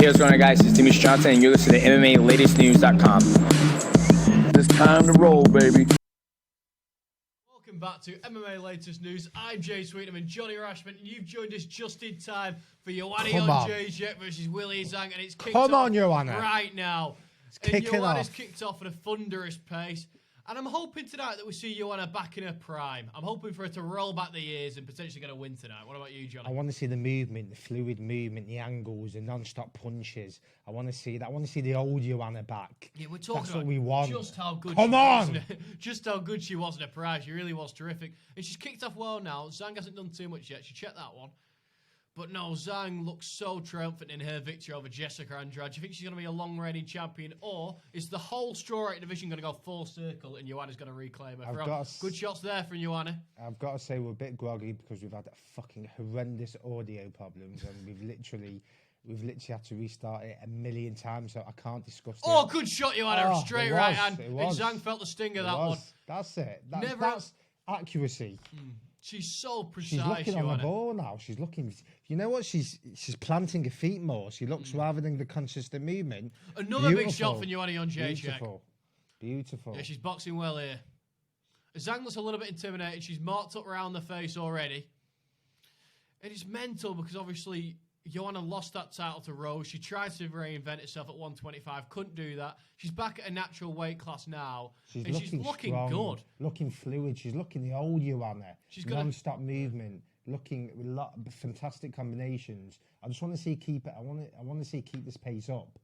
Hey, what's going on, guys? It's Demetrius Johnson, and you're listening to MMALatestNews.com. It's time to roll, baby. Welcome back to MMA Latest News. I'm Jay Sweetenham and Johnny Rashman, and you've joined us just in time for Joanna Jedrzejczyk versus Willie Zhang, and it's kicked off right now. And Joanna's kicked off at a thunderous pace. And I'm hoping tonight that we see Joanna back in her prime. I'm hoping for her to roll back the years and potentially get a win tonight. What about you, Johnny? I want to see the movement, the fluid movement, the angles, the non-stop punches. I want to see that. I want to see the old Joanna back. Yeah, we're talking That's about what we want. Just how good Come she on! was. Just how good she was in her prime. She really was terrific. And she's kicked off well now. Zhang hasn't done too much yet. She checked that one. But no, Zhang looks so triumphant in her victory over Jessica Andrade. Do you think she's going to be a long-reigning champion, or is the whole strawweight division going to go full circle and Joanna's going to reclaim her? Good shots there from Joanna. I've got to say we're a bit groggy because we've had fucking horrendous audio problems, and we've literally had to restart it a million times, so I can't discuss it. Oh, good shot, Joanna. Straight right hand. And was. Zhang felt the sting of that one. That's it. That's accuracy. She's so precise. She's looking Joanna. on the ball now. She's looking. You know what? She's planting her feet more. She looks rather than the consistent movement. Another big shot for Joanna Jedrzejczyk. Beautiful. Beautiful. Yeah, she's boxing well here. Zhang looks a little bit intimidated. She's marked up around the face already. And it's mental because obviously Joanna lost that title to Rose. She tried to reinvent herself at 125. Couldn't do that. She's back at a natural weight class now. She's looking strong, good. Looking fluid. She's looking the old Joanna. She's got non-stop movement. Looking with fantastic combinations. I just want to see keep it. I want to see keep this pace up.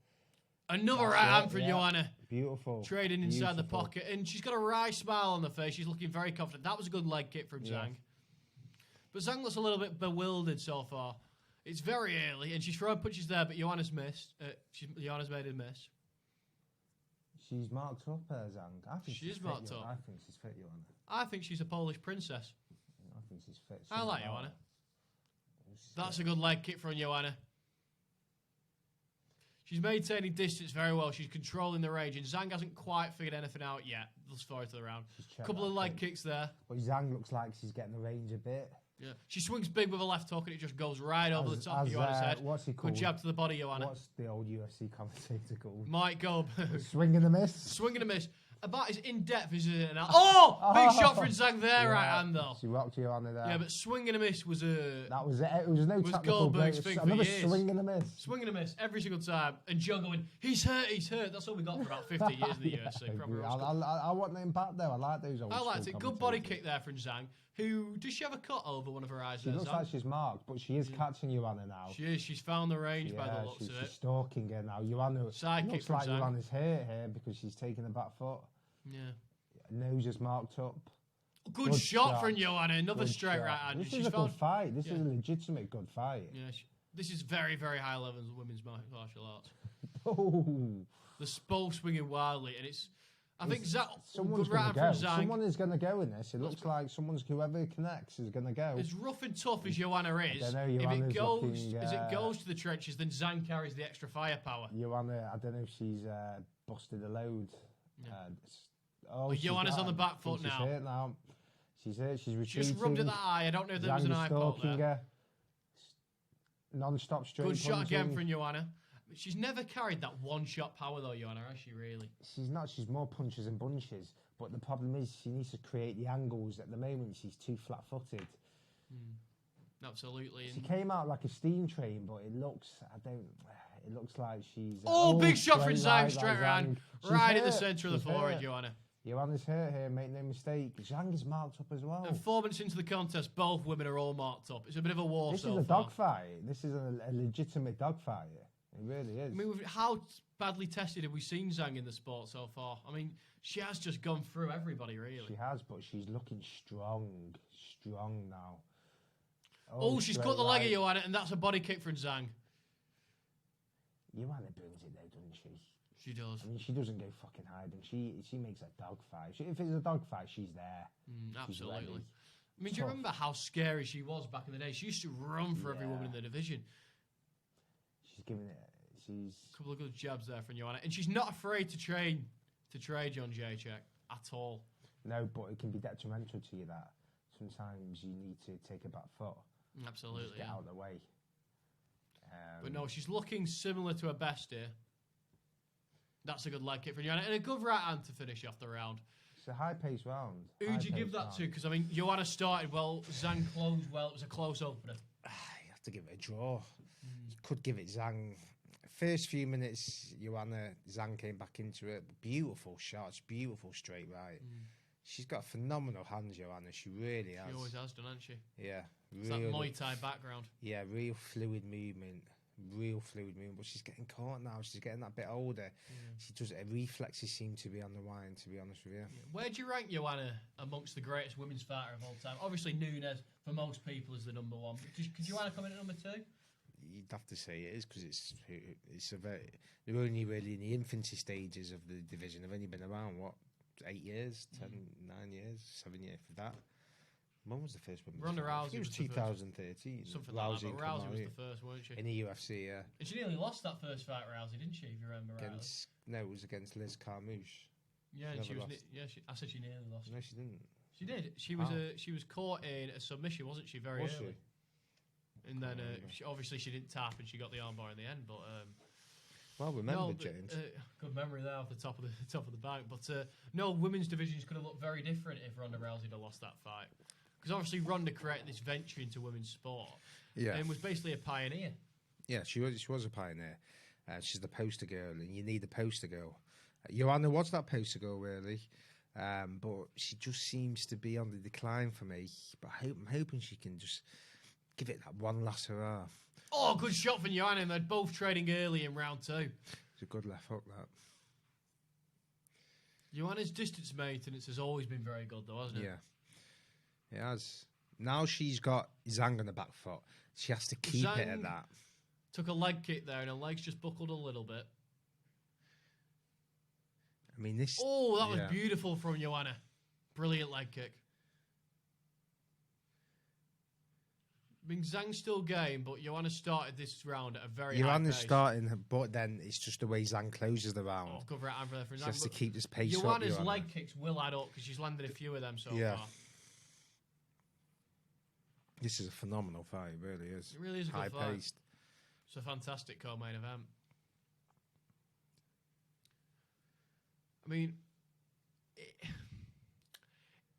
Another right hand from Joanna. Beautiful. Trading inside the pocket. And she's got a wry smile on the face. She's looking very confident. That was a good leg kick from Zhang. But Zhang looks a little bit bewildered so far. It's very early, and she's throwing punches there, but Joanna's missed. Joanna's made a miss. She's marked up, Zhang. I think she's marked up. I think she's fit, Joanna. I think she's a Polish princess. I think she's fit. I like Joanna. That's a good leg kick from Joanna. She's maintaining distance very well. She's controlling the range, and Zhang hasn't quite figured anything out yet thus far into the round. A couple of leg kicks there. But Zhang looks like she's getting the range a bit. Yeah. She swings big with a left hook, and it just goes right over the top of Joanna's head. What's he called? Good jab to the body, Joanna. What's the old UFC commentator called? Mike Gob. Swing and a miss. Swing and a miss. About as in-depth as it is now. Oh! Big shot from Zhang there, right hand, though. She rocked Joanna there. Yeah, but swing and a miss was a... That was it. It was no technical break. Another swing and a miss. Swing and a miss every single time. And Joe going, he's hurt, he's hurt. That's all we got for about 50 years in the UFC. I want them back, though. I like those old I liked it. Good body kick there from Zhang. Who, does she have a cut over one of her eyes? She looks like she's marked, but she is catching Joanna now. She is. She's found the range by the looks of it. She's stalking her now. Joanna looks like Joanna's hurt here because she's taking the back foot. Yeah. Nose is marked up. Good shot from Joanna. Another straight right hand. This is a good fight. This is a legitimate good fight. Yeah. This is very, very high levels of women's martial arts. Oh. The both swinging wildly, and it's... I think someone's going to go. Someone is going to go in this. It looks like whoever connects is going to go. As rough and tough as Joanna is, if it goes to the trenches, then Zhang carries the extra firepower. Joanna, I don't know if she's busted a load. Yeah. Joanna's on the back foot now. She's hurt now. She's hurt. She's retreating. She just rubbed at that eye. I don't know if there was an eye poke there. Non-stop straight Good punching. shot again from Joanna. She's never carried that one-shot power, though, Joanna, has she, really? She's not. She's more punches and bunches. But the problem is she needs to create the angles. At the moment, she's too flat-footed. Absolutely. She came out like a steam train, but it looks... It looks like she's... big shot from Zhang, straight around. Right in the centre of the forehead, Joanna. Joanna's hurt here, make no mistake. Zhang is marked up as well. And 4 minutes into the contest, both women are all marked up. It's a bit of a war so far. This is a dogfight. This is a legitimate dogfight. It really is. I mean, how badly tested have we seen Zhang in the sport so far? I mean, she has just gone through everybody, really. She has, but she's looking strong now. Oh, she's cut the leg of Joanna, and that's a body kick from Zhang. Joanna brings it though, doesn't she? She does. I mean, she doesn't go fucking hiding. She makes a dogfight. If it's a dogfight, she's there. Absolutely. I mean, do you remember how scary she was back in the day? She used to run for every woman in the division. She's giving it. She's a couple of good jabs there from Joanna, and she's not afraid to trade Joanna Jedrzejczyk at all. No, but it can be detrimental to you. That sometimes you need to take a back foot. Absolutely. Just get out of the way. But no, she's looking similar to her best here. That's a good leg kick from Joanna. And a good right hand to finish off the round. It's a high-paced round. Who'd you give that to? Because, I mean, Joanna started well, Zhang closed well. It was a close opener. You have to give it a draw. You could give it Zhang. First few minutes, Zhang came back into it. Beautiful shots, beautiful straight right. She's got phenomenal hands, Joanna. She really has. She always has done, hasn't she? Yeah. It's that Muay Thai background. Yeah, real fluid movement. But she's getting caught now. She's getting that bit older. Her reflexes seem to be on the line, to be honest with you. Where do you rank Joanna amongst the greatest women's fighter of all time? Obviously Nunes for most people is the number one. Could Joanna come in at number two? You'd have to say it is, because they're only really in the infancy stages of the division. They've only been around 8 years, 10, 9 years, 7 years for that. When was the first one? Ronda Rousey. It was 2013. Something like that. But Rousey was the first, weren't she? In the UFC, yeah. And she nearly lost that first fight, Rousey, didn't she? If you remember right. No, it was against Liz Carmouche. Yeah, and she was. I said she nearly lost. No, she didn't. She did. She was caught in a submission, wasn't she? Very early. And then obviously she didn't tap, and she got the armbar in the end. But well remembered, James. Good memory there off the top of the bank. But no, women's divisions could have looked very different if Ronda Rousey had lost that fight. Because obviously Ronda created this venture into women's sport, and was basically a pioneer. Yeah, she was a pioneer. She's the poster girl, and you need a poster girl. Joanna was that poster girl, really, but she just seems to be on the decline for me. But I'm hoping she can just give it that one last hurrah. Oh, good shot from Joanna, and they're both trading early in round two. It's a good left hook, that. Joanna's distance maintenance has always been very good, though, hasn't it? Yeah. It has. Now she's got Zhang on the back foot. She has to keep it at that. Took a leg kick there, and her legs just buckled a little bit. I mean, this... Oh, that was beautiful from Joanna. Brilliant leg kick. I mean, Zhang's still game, but Joanna started this round at a very high pace. Joanna's starting, but then it's just the way Zhang closes the round. Oh, good right hand for Zhang. She has to keep this pace up. Joanna's leg kicks will add up, because she's landed a few of them so far. This is a phenomenal fight, it really is. It really is a good fight. High-paced. It's a fantastic co-main event. I mean,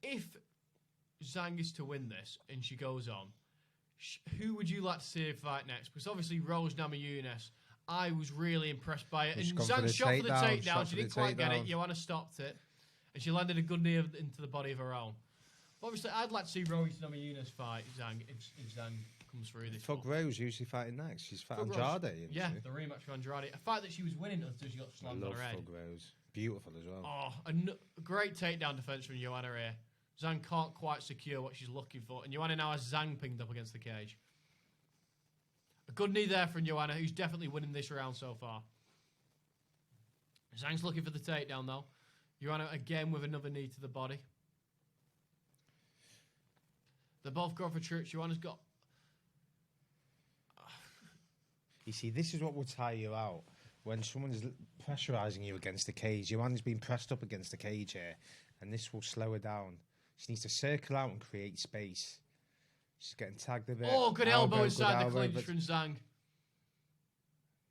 if Zhang is to win this and she goes on, who would you like to see her fight next? Because obviously Rose Namajunas, I was really impressed by it. And Zhang shot for the takedown. She didn't quite get it. Joanna stopped it. And she landed a good knee into the body of her own. Obviously, I'd like to see Rose Namajunas fight Zhang if Zhang comes through this. Fuck Rose, who's she fighting next? She's fighting Andrade. Yeah, the rematch for Andrade. A fight that she was winning until she got slammed on her head. Fuck Rose. Beautiful as well. Oh, a great takedown defense from Joanna here. Zhang can't quite secure what she's looking for. And Joanna now has Zhang pinged up against the cage. A good knee there from Joanna, who's definitely winning this round so far. Zhang's looking for the takedown, though. Joanna again with another knee to the body. They're both going for tricks. Joanna's got... You see, this is what will tire you out. When someone is pressurising you against the cage, Joanna's been pressed up against the cage here, and this will slow her down. She needs to circle out and create space. She's getting tagged a bit. Oh, good elbow inside the clinch from Zhang.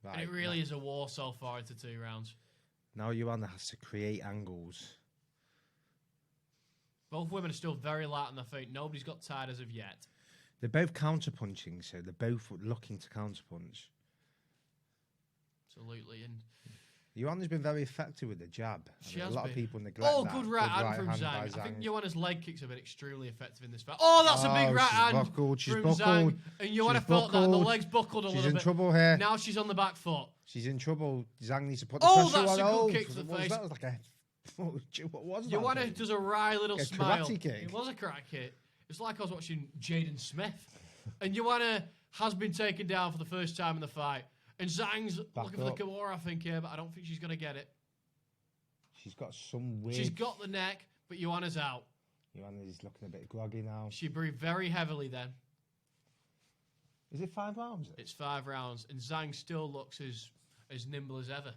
Right, and it really is a war so far into 2 rounds. Now Joanna has to create angles. Both women are still very light on their feet. Nobody's got tired as of yet. They're both counter-punching, so they're both looking to counter-punch. Absolutely. And Joanna's been very effective with the jab. She has a lot of people neglect that. Good right hand from Zhang. I think Joanna's leg kicks have been extremely effective in this fight. Oh, that's a big right hand from Zhang. And Joanna felt that, and the legs buckled a little bit. She's in trouble here. Now she's on the back foot. She's in trouble. Zhang needs to put the pressure on. Oh, that's a good kick to the face. That was like a... What was that? Joanna does a wry little smile. Karate kick. It was a karate kick. It's like I was watching Jaden Smith. And Joanna has been taken down for the first time in the fight. And Zhang's looking for the Kimura, I think, here, but I don't think she's going to get it. She's got some weird... She's got the neck, but Joanna's out. Joanna's looking a bit groggy now. She breathed very heavily then. Is it 5 rounds? It's 5 rounds, and Zhang still looks as nimble as ever.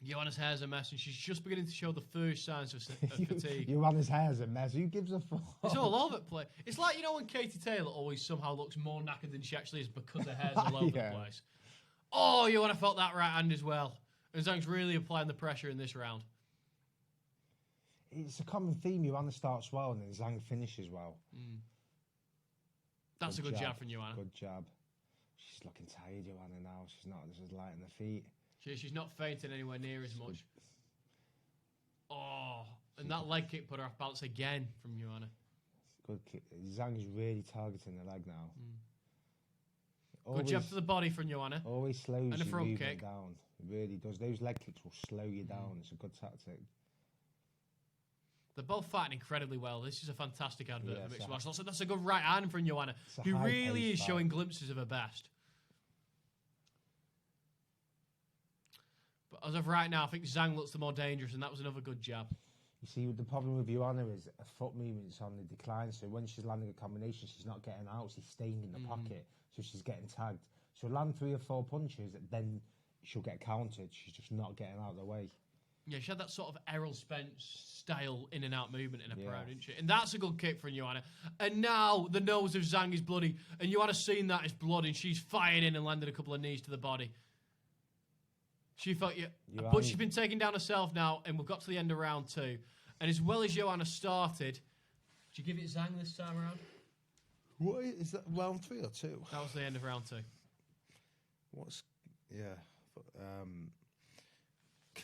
Joanna's hair's a mess, and she's just beginning to show the first signs of fatigue. Joanna's hair's a mess. Who gives a fuck? It's all over the place. It's like, you know, when Katie Taylor always somehow looks more knackered than she actually is because her hair's all over the place. Oh, Joanna felt that right hand as well. And Zhang's really applying the pressure in this round. It's a common theme. Joanna starts well, and then Zhang finishes well. That's a good jab from Joanna. Good jab. She's looking tired, Joanna, now. She's not just light on her feet. She's not fainting anywhere near as much. Oh, and that leg kick put her off balance again from Joanna. Good kick. Zhang is really targeting the leg now. Good jab to the body from Joanna. Always slows and a front your kick. movement down. It really does. Those leg kicks will slow you down. It's a good tactic. They're both fighting incredibly well. This is a fantastic advert for mixed martial arts. That's a good right hand from Joanna, who really is showing glimpses of her best. But as of right now, I think Zhang looks the more dangerous, and that was another good jab. You see, the problem with Joanna is her foot movement's on the decline, so when she's landing a combination, she's not getting out, she's staying in the pocket, so she's getting tagged. She'll land 3 or 4 punches, then she'll get countered. She's just not getting out of the way. Yeah, she had that sort of Errol Spence style in and out movement in her prime, didn't she? And that's a good kick from Joanna. And now the nose of Zhang is bloody, and Joanna's seen that it's blood, and she's fired in and landed a couple of knees to the body. She felt but she's been taken down herself now, and we've got to the end of round 2. And as well as Joanna started, did you give it Zhang this time around? What is that? Round 3 or 2? That was the end of round 2.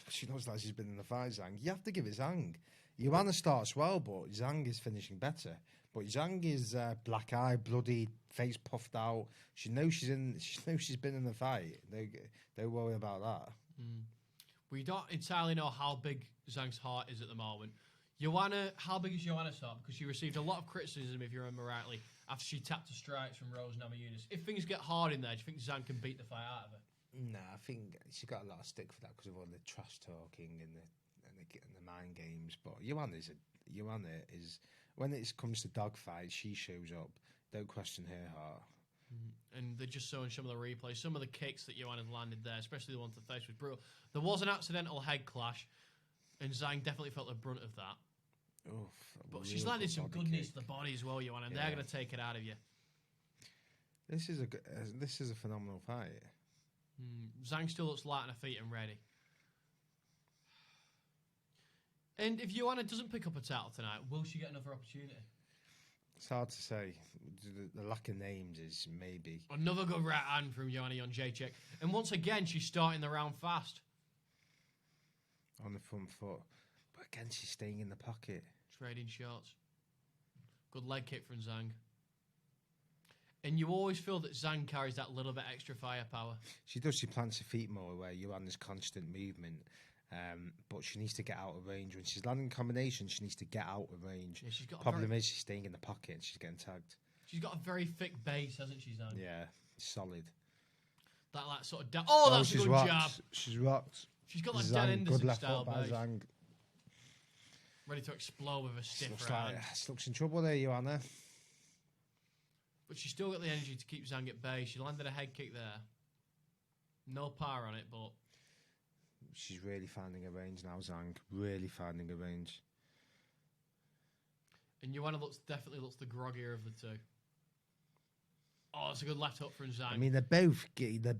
She knows that she's been in the fight, Zhang. You have to give it Zhang. Joanna starts well, but Zhang is finishing better. But Zhang is black-eyed, bloody, face puffed out. She knows she's in. She knows she's been in the fight. Don't worry about that. We don't entirely know how big Zhang's heart is at the moment. Joanna, how big is Joanna's heart? Because she received a lot of criticism, if you remember rightly, after she tapped her strikes from Rose Namajunas. If things get hard in there, do you think Zhang can beat the fight out of her? No, I think she got a lot of stick for that because of all the trash talking and the mind games. But Joanna is when it comes to dogfights, she shows up. Don't question her heart. And they're just showing some of the replays, some of the kicks that Joanna's landed there, especially the one to the face was brutal. There was an accidental head clash, and Zhang definitely felt the brunt of that. Oof, but she's landed some good knees to the body as well, Joanna, and they're going to take it out of you. This is a phenomenal fight. Zhang still looks light on her feet and ready. And if Joanna doesn't pick up a title tonight, will she get another opportunity? It's hard to say. The lack of names is maybe. Another good right hand from Joanna Jedrzejczyk. And once again, she's starting the round fast. On the front foot. But again, she's staying in the pocket. Trading shots. Good leg kick from Zhang. And you always feel that Zhang carries that little bit extra firepower. She does. She plants her feet more where Joanna's constant movement. But she needs to get out of range. When she's landing combinations, she needs to get out of range. Yeah, problem is she's staying in the pocket and she's getting tagged. She's got a very thick base, hasn't she, Zhang? Yeah, solid. That like sort of that's a good jab. She's rocked. She's got that Dan Henderson style base. Zhang. Ready to explode with a stiff right hand. Looks in trouble there, Joanna. But she's still got the energy to keep Zhang at bay. She landed a head kick there. No power on it, but she's really finding a range now, Zhang. Really finding a range. And Joanna definitely looks the groggier of the two. Oh, it's a good left hook from Zhang. I mean, they're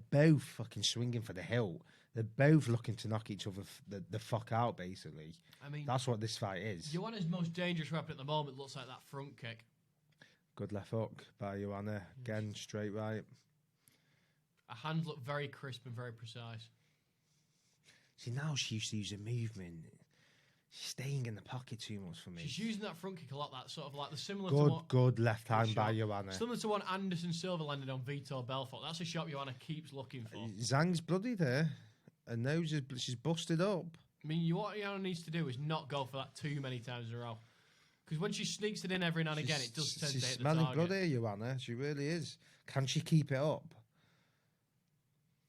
both fucking swinging for the hilt. They're both looking to knock each other the fuck out, basically. I mean, that's what this fight is. Joanna's most dangerous weapon at the moment looks like that front kick. Good left hook by Joanna. Again, straight right. Her hands look very crisp and very precise. See, now she used to use her movement. She's staying in the pocket too much for me. She's using that front kick a lot, that sort of like the similar good, to what... Good left hand by Joanna. Similar to what Anderson Silva landed on Vitor Belfort. That's a shot Joanna keeps looking for. Zhang's bloody there. Her nose she's busted up. I mean, what Joanna needs to do is not go for that too many times in a row. Because when she sneaks it in every now and again, it does tend to hit the target. She's smelling bloody, Joanna. She really is. Can she keep it up?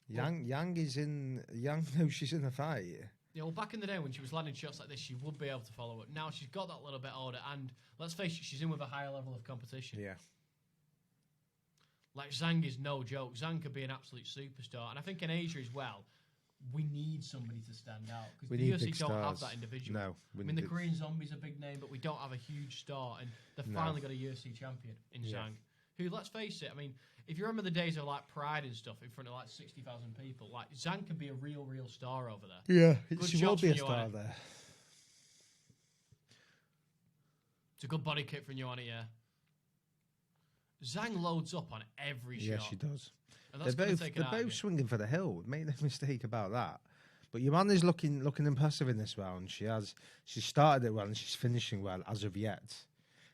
Yang knows she's in the fight. Yeah, well, back in the day when she was landing shots like this, she would be able to follow it. Now she's got that little bit older, and let's face it, she's in with a higher level of competition. Yeah. Like Zhang is no joke. Zhang could be an absolute superstar, and I think in Asia as well, we need somebody to stand out because We the need UFC big don't have stars. that individual. No, I mean the Korean Zombie's a big name, but we don't have a huge star, and they've finally got a UFC champion in Zhang, who, let's face it, I mean, if you remember the days of like Pride and stuff in front of like 60,000 people, like Zhang can be a real star over there. Yeah, Good she will shots be a from star Joanna. there. It's a good body kick from Joanna, yeah. Zhang loads up on every shot. Yeah, she does. And that's They're both swinging for the hill. Make no mistake about that. But Joanna's looking impressive in this round. She started it well and she's finishing well as of yet.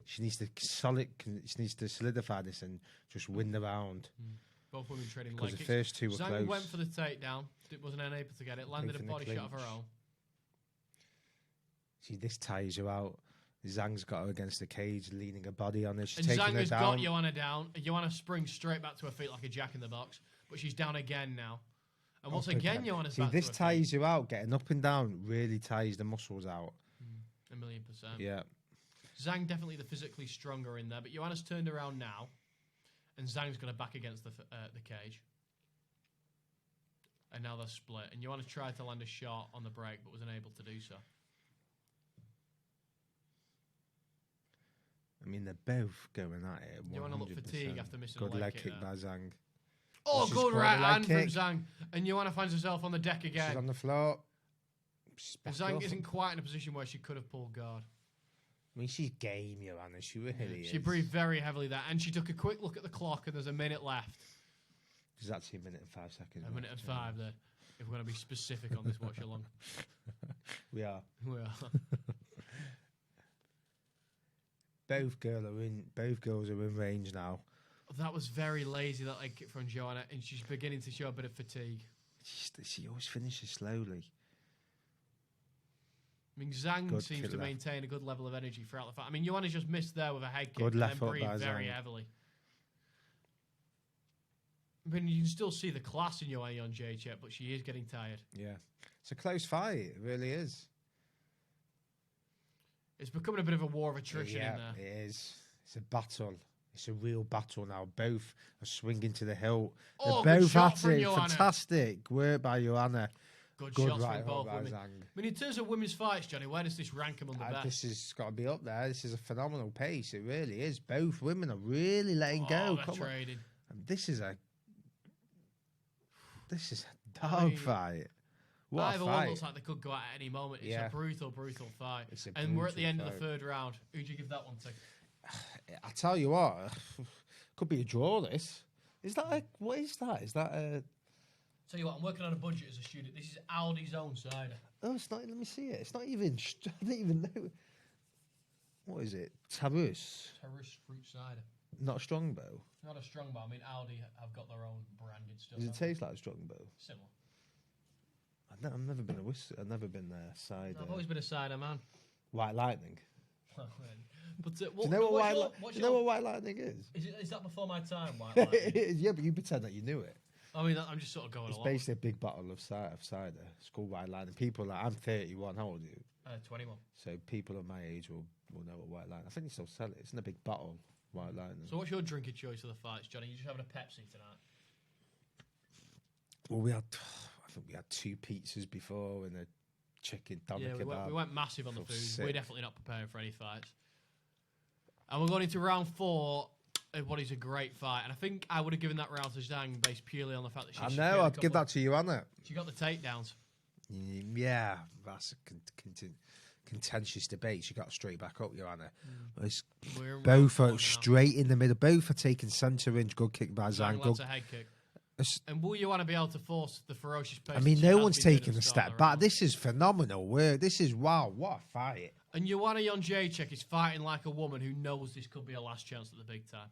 She needs to solidify this and just win the round. Both women trading Because leg the kicks. first two were Zhang close. went for the takedown. Wasn't unable to get it. Landed a From the body shot of her clinch. own. See, this tires her out. Zhang's got her against the cage, leaning her body on her. She's And taking Zhang her has down. got Joanna down. Joanna springs straight back to her feet like a jack in the box. But she's down again now. And once again, Joanna's See, back this to her tires you out. Getting up and down really tires the muscles out. feet. 1,000,000%. Yeah. Zhang definitely the physically stronger in there. But Joanna's turned around now. And Zhang's going to back against the cage. And now they're split. And Joanna tried to land a shot on the break, but was unable to do so. I mean, they're both going at it. Joanna looked fatigued after missing a Good leg leg kick kick there. by Zhang. Oh, She's good caught right the leg hand from kick. Zhang. And Joanna finds herself on the deck She's again. on the floor. She's And back Zhang off. isn't quite in a position where she could have pulled guard. I mean, she's game, Joanna. She really is. She breathed very heavily there. And she took a quick look at the clock, and there's a minute left. There's actually a minute and 5 seconds. A minute and 5 there. If we're going to be specific on this watch along. We are. We are. Both girls are in range now. That was very lazy, that leg kick from Joanna, and she's beginning to show a bit of fatigue. She always finishes slowly. I mean, Zhang Good seems kick to left. maintain a good level of energy throughout the fight. I mean, Joanna's just missed there with a head kick Good and left then hook by breathed very Zhang. heavily. I mean, you can still see the class in Joanna Jedrzejczyk, but she is getting tired. Yeah. It's a close fight. It really is. It's becoming a bit of a war of attrition Yeah, in there. it is. It's a battle. It's a real battle now. Both are swinging to the hilt. Oh, They're good both shot at from it. Joanna. Fantastic work by Joanna. Good Good shots right from both hook by women. Zhang. I mean, in terms of women's fights, Johnny, where does this rank among the best? This has got to be up there. This is a phenomenal pace. It really is. Both women are really letting go. They're Come on. trading. And this is a I dog mean, fight. What Either a one fight. looks like they could go out at any moment. It's Yeah. a brutal fight. It's a And we're at the brutal end of fight. the third round. Who'd you give that one to? I tell you what, could be a draw. This is that. What is that? Is that a? Tell you what, I'm working on a budget as a student. This is Aldi's own cider. Oh, it's not. Let me see it. It's not even. I don't even know. What is it? Tarus. Terrace fruit cider. Not a strongbow. Not a strong bar. I mean, Aldi have got their own branded stuff. Does it haven't they? taste like a strongbow? Similar. I've never been a whisk. I've never been there. Cider. I've always been a cider man. White lightning. But Do you know what white lightning is? Is that before my time? White lightning? Yeah, but you pretend that you knew it. I mean, I'm just sort of going It's along. basically a big bottle of cider. It's called white lightning. People like I'm 31. How old are you? 21. So people of my age will know what white lightning. I think they still sell it. It's in a big bottle. White lightning. So what's your drinking choice for the fights, Johnny? You just having a Pepsi tonight? Well, I think we had 2 pizzas before and a chicken doner Yeah, kebab. we went massive on the Feel food. sick. We're definitely not preparing for any fights. And we're going into round 4 of what is a great fight. And I think I would have given that round to Zhang based purely on the fact that she I secured know. a I'd give couple- that to you, Anna. She got the takedowns. Yeah, that's a contentious debate. She got straight back up, Joanna. It's We're in round both 4 are now. straight in the middle. Both are taking centre inch. Good kick by Zhang Zhang. lands a head kick. It's- And will you want to be able to force the ferocious pace? I mean, that she no has one's been doing at taking the a start of step the back. round? This is phenomenal work. This is wow. What a fight. And Joanna Jedrzejczyk is fighting like a woman who knows this could be her last chance at the big time.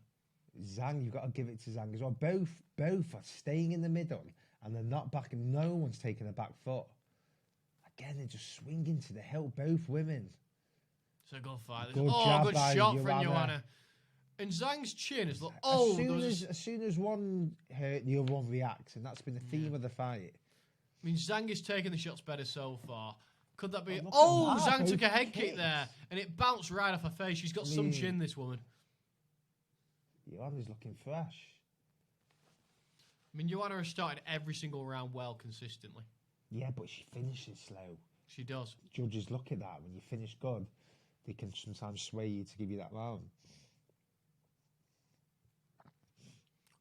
Zhang, you've got to give it to Zhang as well. Both are staying in the middle and they're not backing. No one's taking a back foot. Again, they're just swinging to the hilt. Both women. It's a good fight. Good Oh, jab good by shot from Joanna. Joanna. And Zhang's chin is like, oh, As soon as one hurt, the other one reacts, and that's been the theme of the fight. I mean, Zhang is taking the shots better so far. Could that be? Oh, look Oh, at that, Zhang took a both head kick kicks. there, and it bounced right off her face. She's got some chin, this woman. Joanna's looking fresh. I mean, Joanna has started every single round well consistently. Yeah, but she finishes slow. She does. Judges look at that. When you finish good, they can sometimes sway you to give you that round.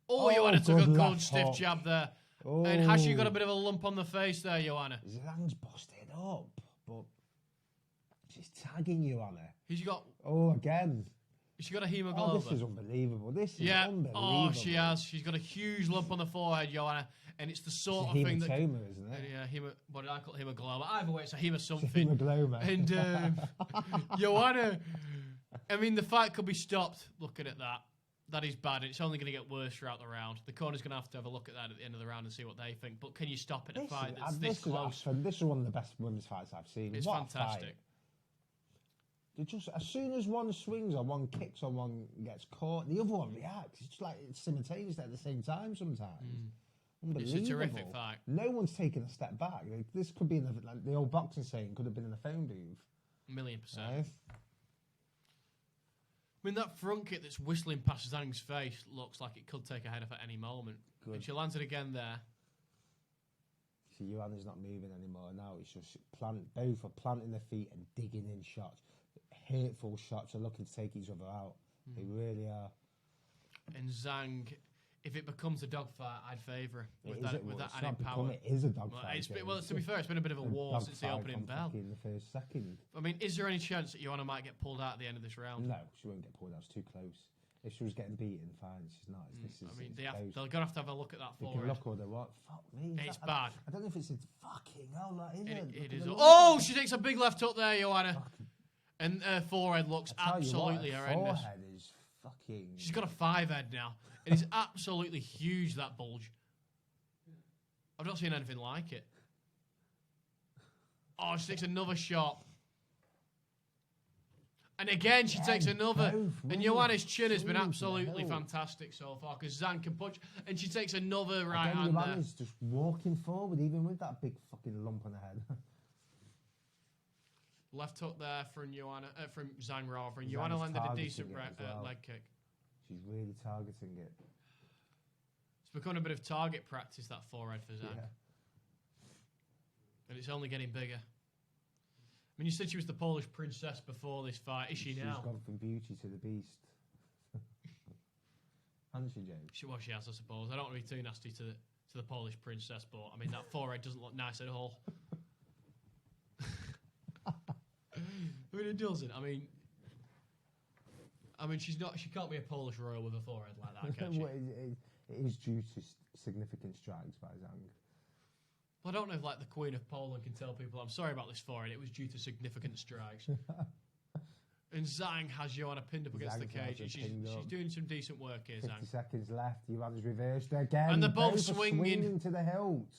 Oh, Joanna took a good stiff jab there. Oh. And has she got a bit of a lump on the face there, Joanna? Zhang's busted up, but she's tagging Joanna. Who's got? Oh, again. She got a hemoglobin. Oh, this is unbelievable. This is unbelievable. Oh, she has. She's got a huge lump on the forehead, Joanna. And it's the sort of thing that... hematoma, isn't it? Yeah, what did I call it? Hemoglobin. Either way, it's a hema something. It's a hemoglobin. And Joanna, I mean, the fight could be stopped looking at that. That is bad. It's only going to get worse throughout the round. The corner's going to have a look at that at the end of the round and see what they think. But can you stop it in a fight that's this close? This is one of the best women's fights I've seen. It's fantastic. Just as soon as one swings or one kicks or one gets caught, the other one reacts. It's just like it's simultaneous at the same time sometimes. Unbelievable. It's a terrific fight. No one's taken a step back. This could be like the old boxing saying, could have been in a phone booth. 1,000,000%. Right? I mean, that front kick that's whistling past Zhang's face looks like it could take a head off at any moment. Good. And she lands it again there. See, Joanna's not moving anymore now. It's just both are planting their feet and digging in shots. Hateful shots are looking to take each other out. They really are. And Zhang, if it becomes a dogfight, I'd favour her with that added power. It is a dogfight. Well, to be fair, it's been a bit of a war since the opening bell. In the first second. I mean, is there any chance that Joanna might get pulled out at the end of this round? No, she won't get pulled out. It's too close. If she was getting beaten, fine. She's not. They're going to have a look at that they forehead. Can look or they what? Fuck me. It's bad. I don't know if it's fucking hell. Like, it is. Oh, she takes a big left hook there, Joanna. And her forehead looks absolutely horrendous. Forehead is fucking... She's got a 5 head now. It is absolutely huge, that bulge. I've not seen anything like it. Oh, she takes another shot. And again, she takes another. And Joanna's chin has been absolutely fantastic so far because Zhang can punch. And she takes another right hand there. Joanna's just walking forward, even with that big fucking lump on her head. Left hook there from Zhang rather. And Joanna landed a decent leg kick. She's really targeting it. It's become a bit of target practice, that forehead for Zhang. Yeah. And it's only getting bigger. I mean, you said she was the Polish princess before this fight. Is she now? She's gone from beauty to the beast. Hasn't she, James? She has, I suppose. I don't want to be too nasty to the Polish princess, but I mean, that forehead doesn't look nice at all. I mean, it doesn't. I mean, she's not. She can't be a Polish royal with a forehead like that, can she? Well, it is due to significant strikes by Zhang. Well, I don't know if like the Queen of Poland can tell people, I'm sorry about this forehead. It was due to significant strikes. And Zhang has Joanna pinned up against the cage. And she's doing some decent work here, 50 Zhang. seconds left. Joanna's reversed again. And they're both swinging to the hilt.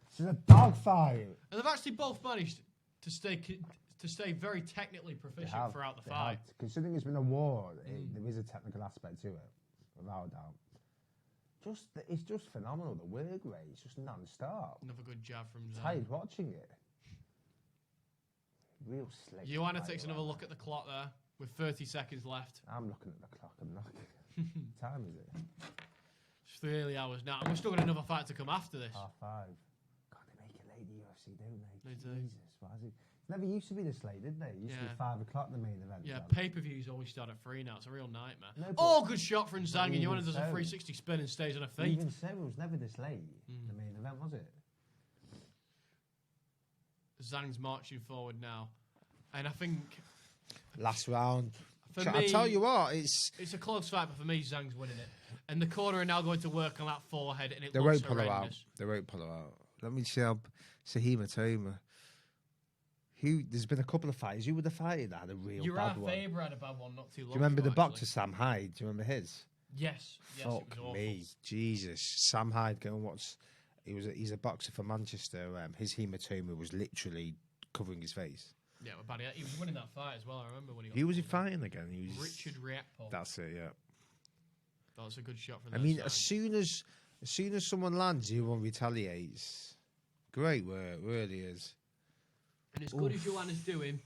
This is a dogfight. And they've actually both managed to stay very technically proficient throughout the fight. Considering it's been a war, there is a technical aspect to it, without a doubt. It's just phenomenal. The work rate is just non-stop. Another good jab from Zhang. Tired watching it. Real slick. Joanna takes another look at the clock there with 30 seconds left. I'm looking at the clock. I'm not. What time is it? It's 3 hours now. And we've still got another fight to come after this. 5:30. God, they make it late the UFC, don't they? They do. Jesus, why is it? Never used to be this late, did they? It used to be 5 o'clock the main event. Yeah, pay-per-views always start at 3 now. It's a real nightmare. No, good shot from Zhang, and Joanna does a 360 spin and stays on her feet. Even so, it was never this late, the main event, was it? Zhang's marching forward now. And I think... Last round. For me, I tell you what, it's a close fight, but for me, Zhang's winning it. And the corner are now going to work on that forehead, and it looks horrendous. They won't pull her out. Let me see how... Hematoma. There's been a couple of fights. Who would have fighted that had a real bad one? Faber had a bad one not too long ago. Do you remember the boxer Sam Hyde? Do you remember his? Yes. Fuck me, Jesus. Sam Hyde, go and watch. He's a boxer for Manchester. His hematoma was literally covering his face. Yeah, but he was winning that fight as well. I remember when he got. Who was he fighting again? He was Richard Riekpo. That's it. Yeah. That was a good shot from. I mean, as soon as someone lands, the other one retaliates. Great work, really is. And as good as Joanna's doing,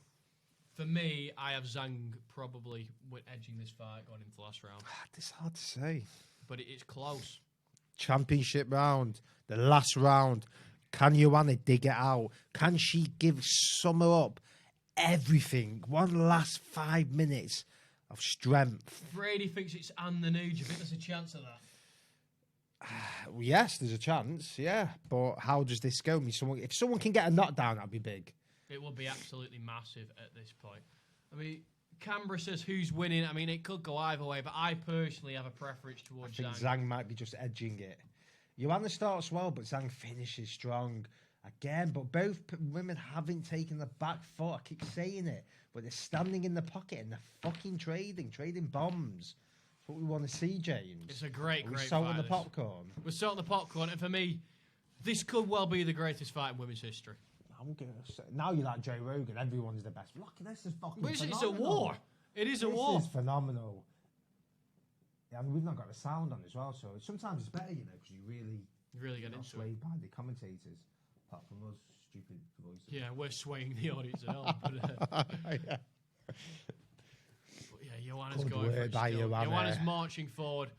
for me, I have Zhang probably edging this fight going into the last round. It's hard to say. But it's close. Championship round, the last round. Can Joanna dig it out? Can she give Summer up everything? One last 5 minutes of strength. Brady thinks it's Anne the New. Do you think there's a chance of that? Well, yes, there's a chance, yeah. But how does this go? If someone can get a knockdown, that'd be big. It would be absolutely massive at this point. I mean, Canberra says who's winning. I mean, it could go either way, but I personally have a preference towards Zhang. Zhang might be just edging it. Joanna starts well, but Zhang finishes strong again. But both women haven't taken the back foot. I keep saying it, but they're standing in the pocket and they're fucking trading bombs. That's what we want to see, James. It's a great We're fight. salting the popcorn. We're salting the popcorn, and for me, this could well be the greatest fight in women's history. I'm gonna say, now you're like Joe Rogan. Everyone's the best. Look, this is fucking phenomenal. It's a war. It is a war. This is phenomenal. Yeah, I mean, we've not got a sound on as well, so sometimes it's better, because you really get into swayed by the commentators, apart from us stupid voices. Yeah, we're swaying the audience at all. But Yeah. yeah, Joanna's Good going for word it by still. Joanna. Joanna's marching forward.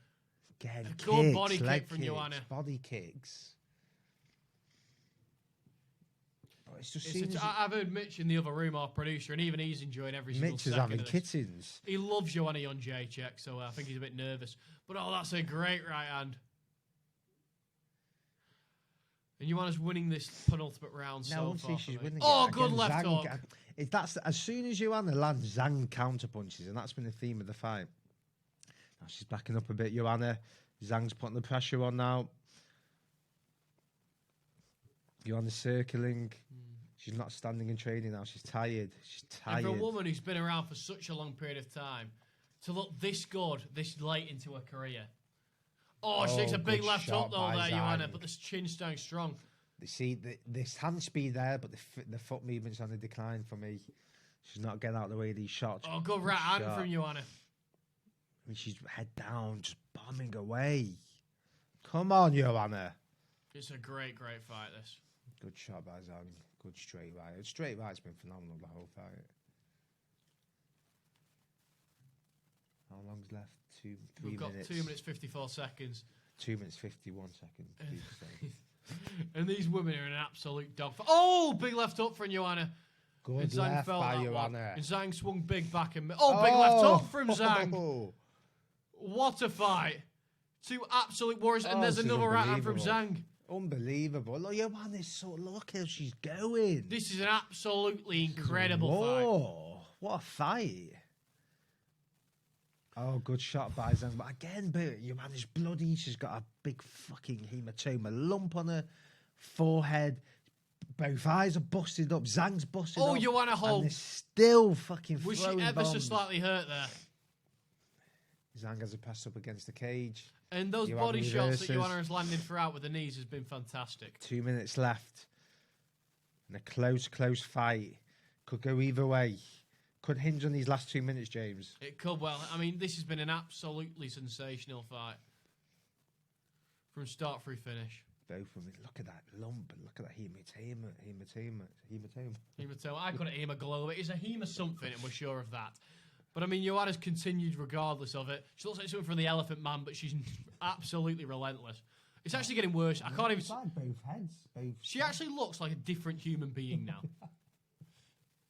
Again, A good body kick from Joanna. Body kicks. But it's just I've heard Mitch in the other room, our producer, and even he's enjoying every single Mitch is second having of this. kittens. He loves Joanna Jedrzejczyk, so I think he's a bit nervous. But that's a great right hand. And Joanna's winning this penultimate round so far. She's winning good left hook. That's as soon as Joanna lands, Zhang counter punches, and that's been the theme of the fight. Now she's backing up a bit, Joanna. Zhang's putting the pressure on now. Joanna's circling. She's not standing and trading now. She's tired. And for a woman who's been around for such a long period of time, to look this good, this late into her career. She takes a big left hook though there, Joanna, but this chin staying strong. You see, this hand speed there, but the foot movement's on the decline for me. She's not getting out of the way of these shots. Good right hand from Joanna. I mean, she's head down, just bombing away. Come on, Joanna. It's a great fight, this. Good shot by Zhang. Good straight right. Straight right's been phenomenal the whole fight. How long's left? 3 We've got minutes. 2 minutes 54 seconds. 2 minutes 51 seconds. And these women are an absolute dogfight. Big left hook from Joanna. Good and Zhang left fell by that Joanna. one. And Zhang swung big back and big left hook from Zhang. What a fight! Two absolute warriors, and there's another right hand from Zhang. Unbelievable. Look, Joanna's look how she's going. This is an absolutely incredible fight. What a fight. Good shot by Zhang. But again, Joanna's bloody. She's got a big fucking hematoma lump on her forehead. Both eyes are busted up. Zhang's busted up. Joanna hold. And they're still fucking Was she throwing ever so bombs. slightly hurt there? Zhang has a press up against the cage. And those body shots that Joanna has landed throughout with the knees has been fantastic. 2 minutes left. And a close fight. Could go either way. Could hinge on these last 2 minutes, James. It could well. I mean, this has been an absolutely sensational fight. From start through finish. Both of them. Look at that lump. Look at that hematoma. I couldn't hemoglobin. It's a hema something, and we're sure of that. But I mean, Joanna's continued regardless of it. She looks like something from the Elephant Man, but she's absolutely relentless. It's actually getting worse. I can't even. It's like both heads. She actually looks like a different human being now.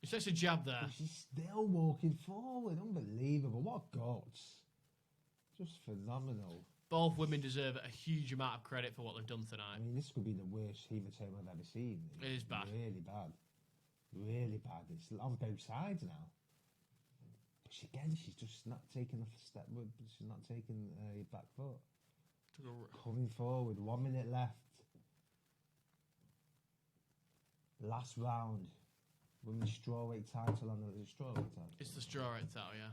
It's just a jab there. She's still walking forward. Unbelievable. What guts. Just phenomenal. Both women deserve a huge amount of credit for what they've done tonight. I mean, this could be the worst hematoma I've ever seen. It is bad. Really bad. Really bad. It's on both sides now. But she's just not taking a step. She's not taking a back foot. Coming forward. 1 minute left. Last round. Women's strawweight title on the strawweight title. It's the strawweight title, yeah.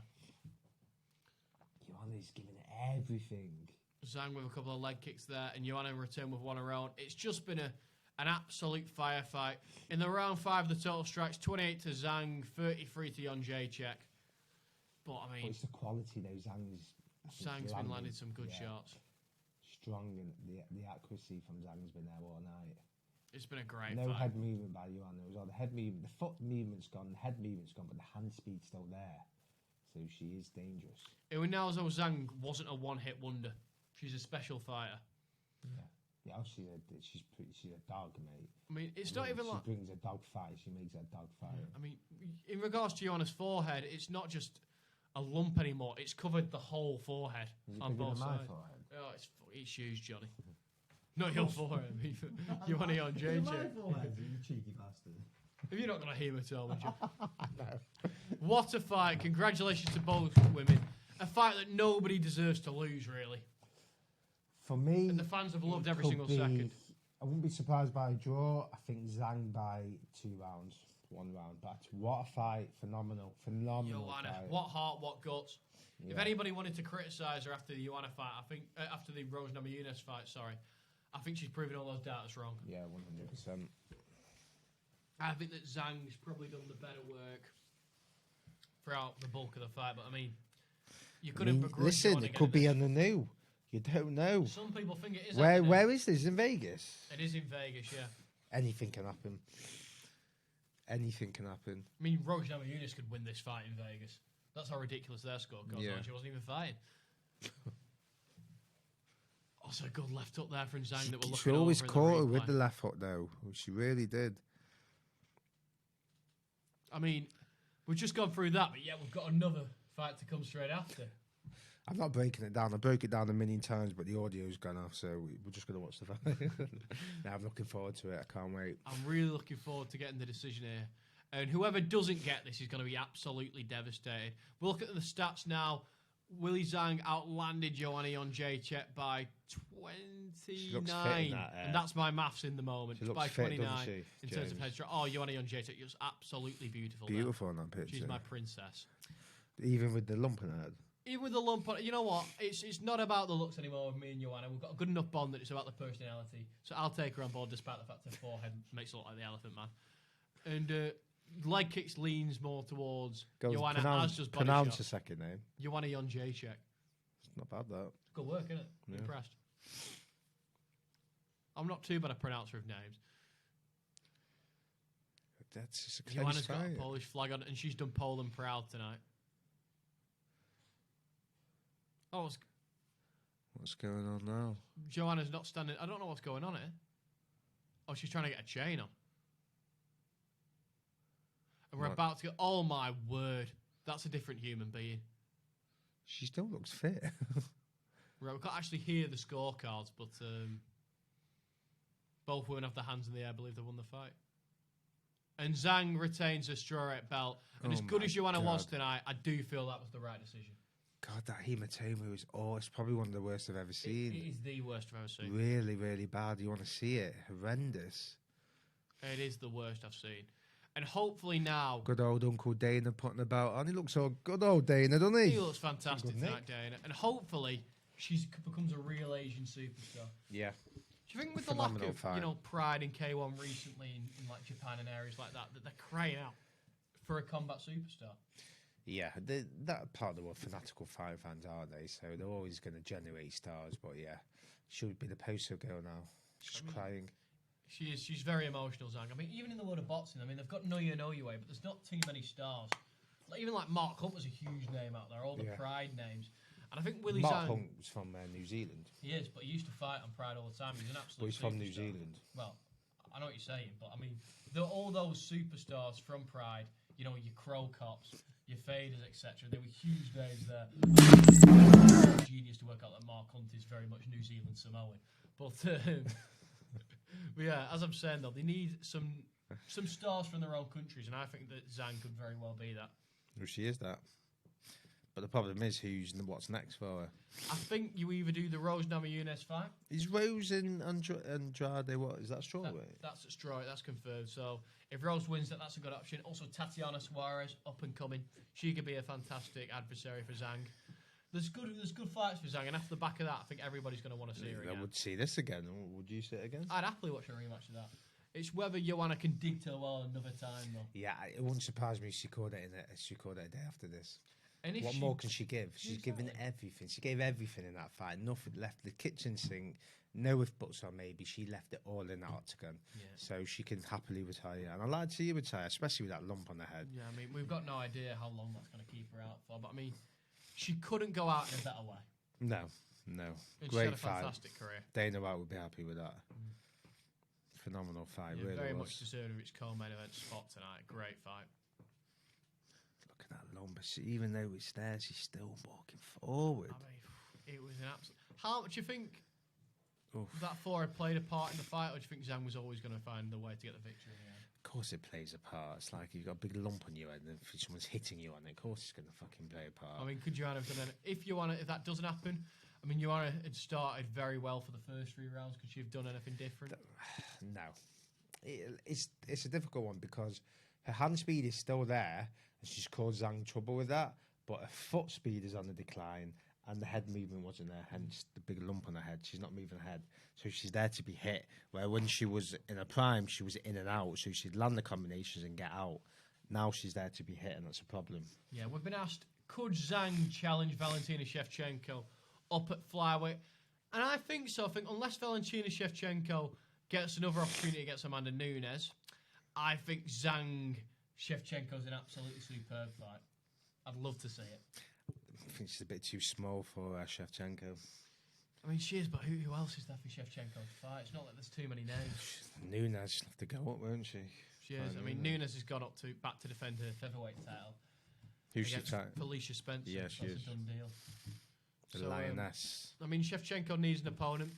Joanna's giving it everything. Zhang with a couple of leg kicks there, and Joanna in return with one around. It's just been an absolute firefight. In the round 5, the total strikes 28 to Zhang, 33 to Jedrzejczyk. But I mean, it's the quality though. Zhang's been landing some good shots. Strong, and the accuracy from Zhang's been there all night. It's been a great No fight. head movement by Joanna. It was all the head movement. The foot movement's gone, the head movement's gone, but the hand speed's still there. So she is dangerous. It was now as though Zhang wasn't a one-hit wonder. She's a special fighter. Yeah. else she's a dog, mate. I mean, it's not even like... She brings a dog fight. She makes a dog fight. I mean, in regards to Joanna's forehead, it's not just a lump anymore. It's covered the whole forehead on both sides. Oh, it's huge, Johnny. Not your forehead. Joanna Jedrzejczyk. My forehead, you cheeky bastard. Have you not got a hematoma, Joe? No. What a fight. Congratulations to both women. A fight that nobody deserves to lose, really. For me... And the fans have loved every single second. I wouldn't be surprised by a draw. I think Zhang by 2 rounds. 1 round. But what a fight. Phenomenal Joanna, fight. what heart, what guts. Yeah. If anybody wanted to criticise her after the Joanna fight, I think... after the Rose Namajunas fight, sorry. I think she's proven all those doubters wrong. Yeah, 100%. I think that Zhang's probably done the better work throughout the bulk of the fight, but I mean, you couldn't begrudge. Listen, it could be on the new. You don't know. Some people think it is. Where is this? In Vegas? It is in Vegas, yeah. Anything can happen. Anything can happen. I mean, Rose Namajunas could win this fight in Vegas. That's how ridiculous their score goes. Yeah. She wasn't even fighting. Also, a good left hook there from Zhang that we're looking. She always over caught her in the with the left hook, though. She really did. I mean, we've just gone through that, but yeah, we've got another fight to come straight after. I'm not breaking it down. I broke it down a million times, but the audio's gone off, so we're just going to watch the fight. Now I'm looking forward to it. I can't wait. I'm really looking forward to getting the decision here. And whoever doesn't get this is going to be absolutely devastated. We'll look at the stats now. Willie Zhang outlanded Joanna Jedrzejczyk by 29. And that's my maths in the moment. She looks by fit, 29 doesn't she, in terms of head strength. Oh, Joanna Jedrzejczyk was absolutely beautiful. Beautiful in that picture. She's my princess. Even with the lump in her head. Even with the lump on, you know what? It's not about the looks anymore with me and Joanna. We've got a good enough bond that it's about the personality. So I'll take her on board despite the fact her forehead makes her look like the Elephant Man. And leg kicks leans more towards Joanna, as does body pronounce shots. her second name. Joanna Jedrzejczyk. It's not bad, that. Good work, isn't it? Yeah. Impressed. I'm not too bad a pronouncer of names. That's just a Joanna's got a Polish flag on, and she's done Poland proud tonight. Oh, what's going on now? Joanna's not standing. I don't know what's going on here. Oh, she's trying to get a chain on. And we're about to go. Oh my word. That's a different human being. She still looks fit. Right, we can't actually hear the scorecards, but both women have their hands in the air, believe they won the fight. And Zhang retains a strawweight belt. And as good as Joanna was tonight, I do feel that was the right decision. God, that hematoma is it's probably one of the worst I've ever seen. It is the worst I've ever seen. Really, really bad. You want to see it? Horrendous. It is the worst I've seen. And hopefully now... Good old Uncle Dana putting the belt on. He looks so good, old Dana, doesn't he? He looks fantastic tonight, Dana. And hopefully she becomes a real Asian superstar. Yeah. Do you think with the lack of pride in K1 recently in like Japan and areas like that they're crying out for a combat superstar? Yeah, that part of the world, fanatical fight fans, aren't they? So they're always going to generate stars. But yeah, she'll be the poster girl now. She's crying. She is. She's very emotional, Zhang. I mean, even in the world of boxing, I mean, they've got Know Your Way, but there's not too many stars. Even like Mark Hunt was a huge name out there, all the Pride names. And I think Willie Zhang... Mark Hunt was from New Zealand. He is, but he used to fight on Pride all the time. He's an absolute But he's from New Zealand. Well, I know what you're saying, but I mean, all those superstars from Pride, you know, your Crow Cops, your Faders, etc., they were huge names there. Genius to work out that Mark Hunt is very much New Zealand Samoan. But yeah, as I'm saying though, they need some stars from their own countries, and I think that Zhang could very well be that. Well, she is that. But the problem is what's next for her. I think you either do the Rose Namajunas fight. Is Rose and Andrade, what is that, strawweight? That's a strawweight, that's confirmed. So if Rose wins that's a good option. Also Tatiana Suarez, up and coming. She could be a fantastic adversary for Zhang. There's good fights for Zhang, and after the back of that, I think everybody's going to want to see her again. I would see this again. Would you see it again? I'd happily watch a rematch of that. It's whether Joanna can dig to well another time, though. Yeah, it wouldn't surprise me if she called it a day after this. And what more can she give? She's given everything. She gave everything in that fight. Nothing left. The kitchen sink, no if buts on maybe. She left it all in that octagon. Yeah. So she can happily retire. And I'd like to see her retire, especially with that lump on her head. Yeah, I mean, we've got no idea how long that's going to keep her out for. But I mean, she couldn't go out in a better way. No. And Great she had a fight. fantastic career. Dana White would be happy with that. phenomenal fight. Yeah, really very was. much deserved of its co-main event spot tonight. Great fight. Look at that lumber. Even though it's there, she's still walking forward. I mean, it was an absolute... How much do you think Oof. that forehead played a part in the fight, or do you think Zhang was always going to find the way to get the victory in the end? Of course it plays a part. It's like you've got a big lump on your head and if someone's hitting you on it, of course it's going to fucking play a part. I mean, could Joanna have done anything? If that doesn't happen, I mean, Joanna had started very well for the first 3 rounds. Could she have done anything different? No. It's a difficult one because her hand speed is still there and she's caused Zhang trouble with that, but her foot speed is on the decline and the head movement wasn't there, hence the big lump on her head. She's not moving her head. So she's there to be hit, where when she was in her prime, she was in and out, so she'd land the combinations and get out. Now she's there to be hit, and that's a problem. Yeah, we've been asked, could Zhang challenge Valentina Shevchenko up at flyweight? And I think so. I think unless Valentina Shevchenko gets another opportunity against Amanda Nunes, I think Zhang Shevchenko's an absolutely superb fight. I'd love to see it. I think she's a bit too small for Shevchenko. I mean, she is, but who else is there for Shevchenko to fight? It's not like there's too many names. Nunes will have to go up, won't she? She is. I mean, Nunes has gone up back to defend her featherweight title. Who's she against fighting? Felicia Spencer. Yeah, she That's is. a done deal. The Lioness. I mean, Shevchenko needs an opponent.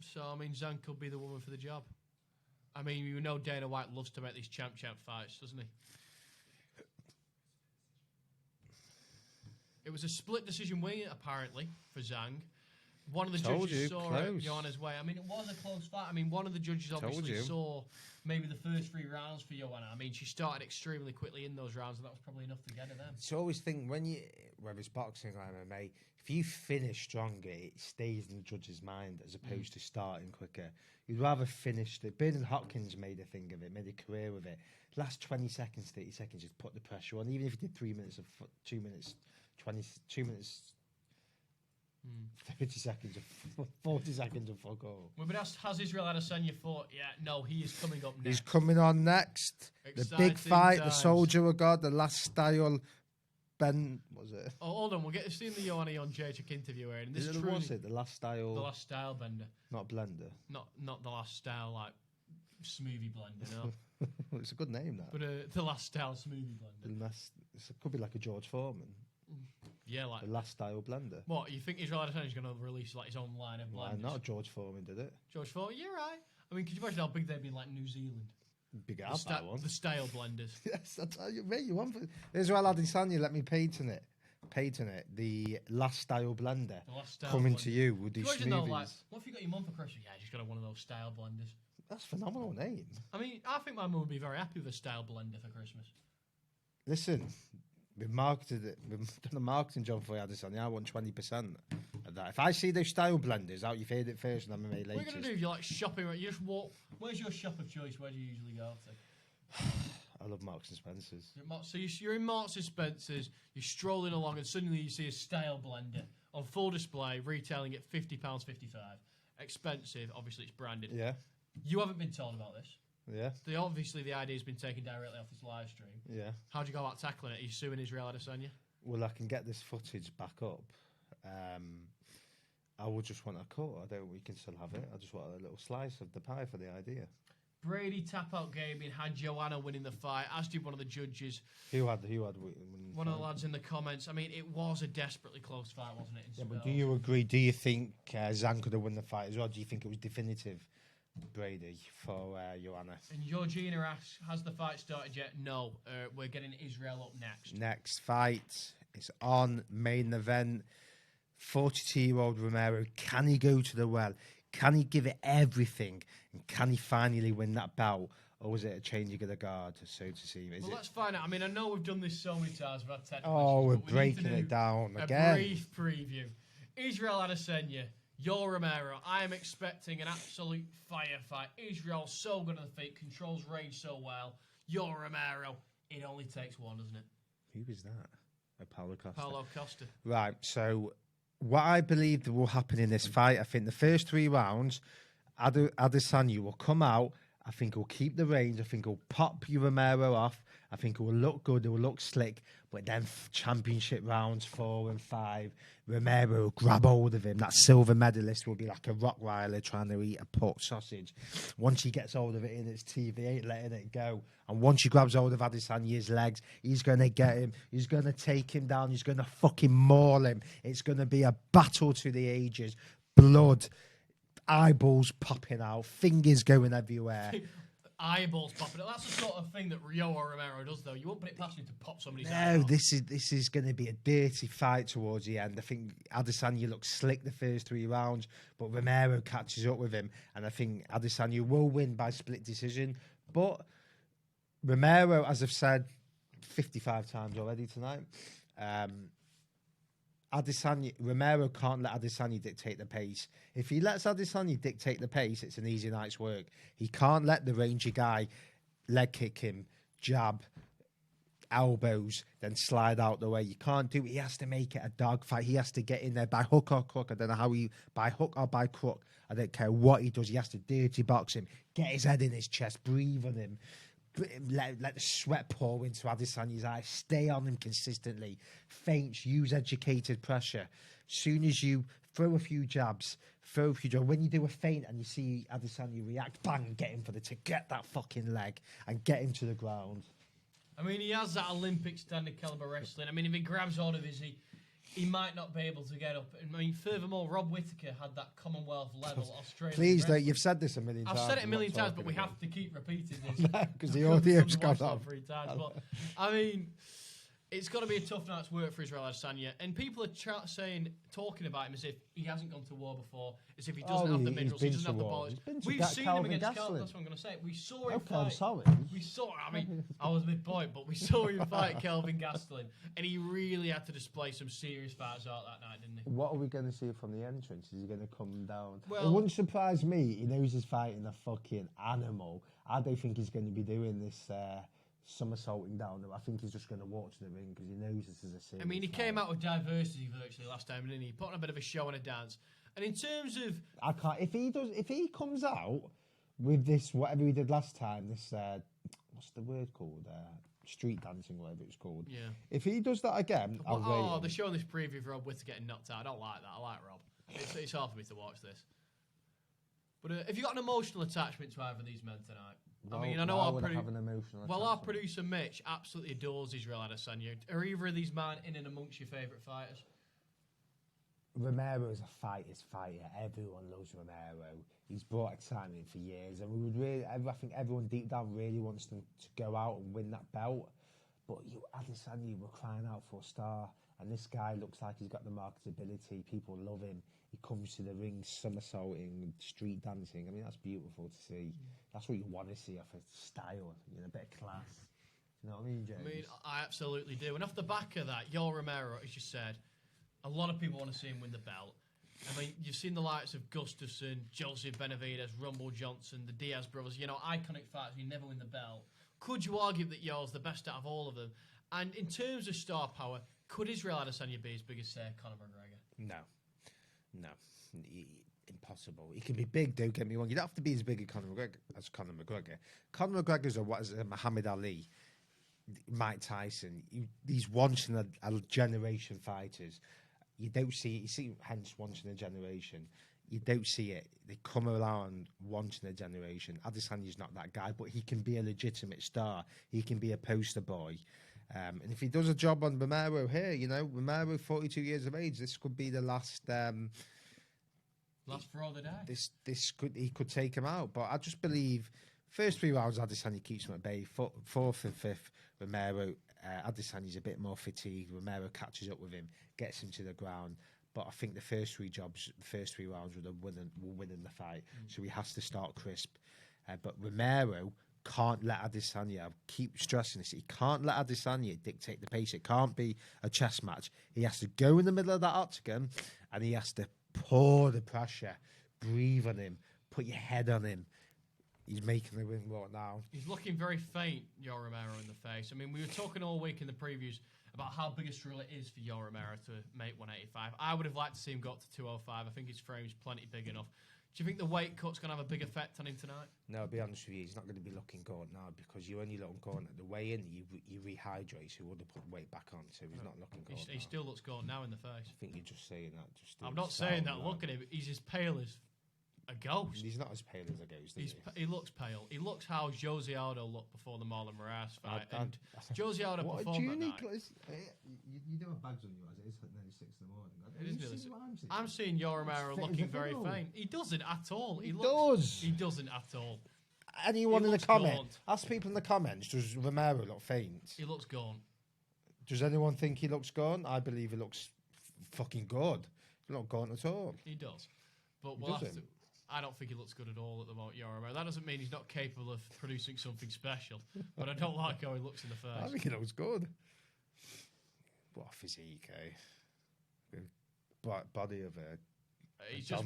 So, I mean, Zhang could be the woman for the job. I mean, you know Dana White loves to make these champ fights, doesn't he? It was a split decision win, apparently, for Zhang. One of the judges saw it Joanna's way. I mean, it was a close fight. I mean, one of the judges obviously saw maybe the first 3 rounds for Joanna. I mean, she started extremely quickly in those rounds, and that was probably enough to get her then. So I always think whether it's boxing or MMA, if you finish stronger, it stays in the judge's mind as opposed to starting quicker. You'd rather finish it. Bernard Hopkins made a thing of it, made a career of it. Last 20 seconds, 30 seconds, just put the pressure on. Even if you did 3 minutes of 2 minutes, 2 minutes, 30 seconds, 40 seconds of fuck all. We've been asked, has Israel Adesanya fought? Yeah, no, he is coming up next. He's coming on next. Exciting the big fight, times. the Soldier of God, the last style. Ben, was it? Oh, hold on, we'll get to see the Joanna Jedrzejczyk interview here. And this was it the last style? The last style blender. Not blender. Not the last style, like, smoothie blender, no. It's a good name, that. But the last style smoothie blender. It could be like a George Foreman. Yeah, like the last style blender. What, you think Israel Adesanya's going to release like his own line of blenders? Not George Foreman did it. George Foreman, you're right. I mean, could you imagine how big they'd be in like New Zealand? Big out that one. The style blenders. Yes, I tell you, mate. You want Israel Adesanya? Let me patent it. The last style blender. The last style coming blender. To you with these smoothies. Though, like, what if you got your mum for Christmas? Yeah, just got one of those style blenders. That's a phenomenal name. I mean, I think my mum would be very happy with a style blender for Christmas. Listen, we've marketed it. We've done a marketing job for Adesanya. I want 20% of that. If I see those style blenders out, you've heard it first, and I'm made later. What are you going to do if you're like shopping? You just walk. Where's your shop of choice? Where do you usually go to? I love Marks and Spencers. So you're in Marks and Spencers. You're strolling along, and suddenly you see a style blender on full display, retailing at £50.55. Expensive. Obviously, it's branded. Yeah. You haven't been told about this. Yeah. Obviously, the idea's been taken directly off this live stream. Yeah. How do you go about tackling it? Are you suing Israel Adesanya? Well, I can get this footage back up. I would just want a cut. We can still have it. I just want a little slice of the pie for the idea. Brady Tap Out Gaming had Joanna winning the fight, as did one of the judges. Who had one of the lads in the comments. I mean, it was a desperately close fight, wasn't it? Yeah, but do you agree? Do you think Zhang could have won the fight as well? Do you think it was definitive, Brady, for Joanna? And Georgina asks, has the fight started yet? No. We're getting Israel up next. Next fight is on main event. 42-year-old Romero, can he go to the well? Can he give it everything? And can he finally win that bout? Or was it a changing of the guard, so to see? Let's find out. I mean, I know we've done this so many times. We've had technical issues, we're breaking it down again. A brief preview. Israel Adesanya, Yoel Romero. I am expecting an absolute firefight. Israel so good at the feet, controls range so well. Yoel Romero, it only takes one, doesn't it? Who is that? Paulo Costa. Paulo Costa. Right, so what I believe that will happen in this fight, I think the first 3 rounds, Adesanya will come out. I think he'll keep the range. I think he'll pop Romero off. I think it will look good. It will look slick. But then championship rounds 4 and 5, Romero will grab hold of him. That silver medalist will be like a Rottweiler trying to eat a pork sausage. Once he gets hold of it in its teeth, he ain't letting it go. And once he grabs hold of Adesanya's legs, he's going to get him. He's going to take him down. He's going to fucking maul him. It's going to be a battle to the ages. Blood, eyeballs popping out, fingers going everywhere. Eyeballs popping out. That's the sort of thing that Yoel Romero does, though. You won't put it past him to pop somebody's eye. No, this is going to be a dirty fight towards the end. I think Adesanya looks slick the first 3 rounds, but Romero catches up with him, and I think Adesanya will win by split decision. But Romero, as I've said 55 times already tonight, Romero can't let Adesanya dictate the pace. If he lets Adesanya dictate the pace, it's an easy night's work. He can't let the rangy guy leg kick him, jab, elbows, then slide out the way. You can't do it. He has to make it a dogfight. He has to get in there by hook or crook. I don't know how by hook or by crook. I don't care what he does. He has to dirty box him, get his head in his chest, breathe on him. Let the sweat pour into Adesanya's eyes. Stay on him consistently. Feints, use educated pressure. Soon as you throw a few jabs, when you do a feint and you see Adesanya react, bang, get him to get that fucking leg and get him to the ground. I mean, he has that Olympic standard caliber wrestling. I mean, if he grabs hold of his, he might not be able to get up. I mean, furthermore, Rob Whittaker had that Commonwealth level Australian. Please, you've said this a million times. I've said it a million times, but we have to keep repeating this. Because the audio's gone off. 3 times. But, I mean, it's got to be a tough night's work for Israel Adesanya. And people are talking about him as if he hasn't gone to war before, as if he doesn't have the minerals, he doesn't have the bodies. We've seen him against Calvin. That's what I'm going to say. We saw him fight. Sorry. I mean, I was mid-point, but we saw him fight Kelvin Gastelum, and he really had to display some serious fights out that night, didn't he? What are we going to see from the entrance? Is he going to come down? Well, it wouldn't surprise me. He knows he's fighting a fucking animal. I don't think he's going to be doing this somersaulting down there. I think he's just going to walk to the ring because he knows this is a serious I mean, he fight. came out with diversity virtually last time, didn't he? Put on a bit of a show and a dance. And in terms of... I can't... If he comes out with this, whatever he did last time, this... what's the word called? Street dancing, whatever it's called. Yeah. If he does that again, I'll rate him. They're showing this preview of Rob Whittaker getting knocked out. I don't like that. I like Rob. It's hard for me to watch this. But have you got an emotional attachment to either of these men tonight? Well, I mean, I know have an emotional our producer Mitch absolutely adores Israel Adesanya. Are either of these men in and amongst your favourite fighters? Romero is a fighter's fighter. Everyone loves Romero. He's brought excitement for years, and I think everyone deep down really wants them to go out and win that belt. But Adesanya, we're crying out for a star, and this guy looks like he's got the marketability. People love him. He comes to the ring somersaulting, street dancing. I mean, that's beautiful to see. That's what you want to see off a style, a bit of class. You know what I mean, James? I mean, I absolutely do. And off the back of that, Yoel Romero, as you said, a lot of people want to see him win the belt. I mean, you've seen the likes of Gustafsson, Joseph Benavidez, Rumble Johnson, the Diaz brothers, iconic fighters who never win the belt. Could you argue that Yoel's the best out of all of them? And in terms of star power, could Israel Adesanya be as big as, say, Conor McGregor? No. Impossible. He can be big, don't get me wrong. You don't have to be as big as Conor McGregor. Conor McGregor's a Muhammad Ali, Mike Tyson. These once in a generation fighters. You don't see it. You see, hence once in a generation. You don't see it. They come around once in a generation. Adesanya's not that guy, but he can be a legitimate star. He can be a poster boy. And if he does a job on Romero here, Romero, 42 years of age, this could be the last... last for all the day. He could take him out. But I just believe first 3 rounds, Adesanya keeps him at bay. Fourth and fifth, Romero... Adesanya's a bit more fatigued. Romero catches up with him, gets him to the ground. But I think the first 3 rounds will win in the fight. So he has to start crisp. But Romero can't let Adesanya, keep stressing this, he can't let Adesanya dictate the pace. It can't be a chess match. He has to go in the middle of that octagon and he has to pour the pressure, breathe on him, put your head on him. He's making the ring walk now. He's looking very faint, Yoel Romero, in the face. I mean, we were talking all week in the previews about how big a struggle it is for Yoel Romero to make 185. I would have liked to see him go up to 205. I think his frame's plenty big enough. Do you think the weight cut's going to have a big effect on him tonight? No, I'll be honest with you, he's not going to be looking good now because you only look good at the weigh-in. You rehydrate, so you would have put weight back on, so he's not looking good. He still looks good now in the face. I think you're just saying that. I'm not saying that. Look at him. He's as pale as a ghost. He's not as pale as a ghost, is he? He looks pale. He looks how Jose Aldo looked before the Marlon Moraes fight. And Jose Aldo performed that night. You do have bags on you as it is at nearly 6 in the morning. I'm seeing Yoel Romero looking very faint. He doesn't at all. He doesn't at all. Anyone in the comments? Ask people in the comments, does Romero look faint? He looks gaunt. Does anyone think he looks gaunt? I believe he looks fucking good. He's not gaunt at all. He does. But we'll have to... I don't think he looks good at all at the moment, Yoel Romero. That doesn't mean he's not capable of producing something special, but I don't like how he looks in the face. I think he looks good. What a physique, eh? Body of a... He's just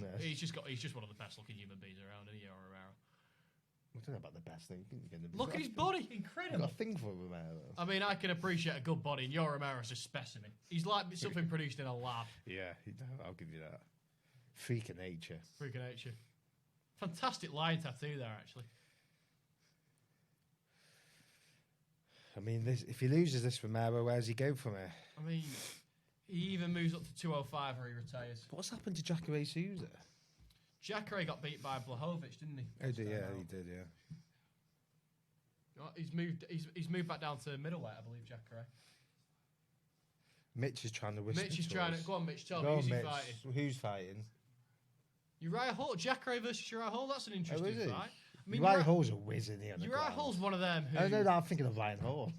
one of the best looking human beings around, isn't he, Yoel Romero? I don't know about the best thing. Look at his body, incredible. Got a thing for Romero. I mean, I can appreciate a good body, and Yoel Romero's a specimen. He's like something produced in a lab. Yeah, I'll give you that. Freak of nature. Freak of nature. Fantastic lion tattoo there, actually. I mean, if he loses this Romero, where's he go from here? I mean, he even moves up to 205 or he retires. What's happened to Jacare Souza? Jacare got beat by Blachowicz, didn't he? Oh, he did, yeah. He's moved back down to middleweight, I believe, Jacare. Mitch is trying to whisper. Mitch is trying to... Go on, Mitch, tell me, who's he fighting? Who's fighting? Uriah Hall, Jacare versus Uriah Hall. That's an interesting fight. I mean, Uriah Hall's a whiz in here. Uriah Hall's one of them. I know that. I'm thinking of Ryan Hall.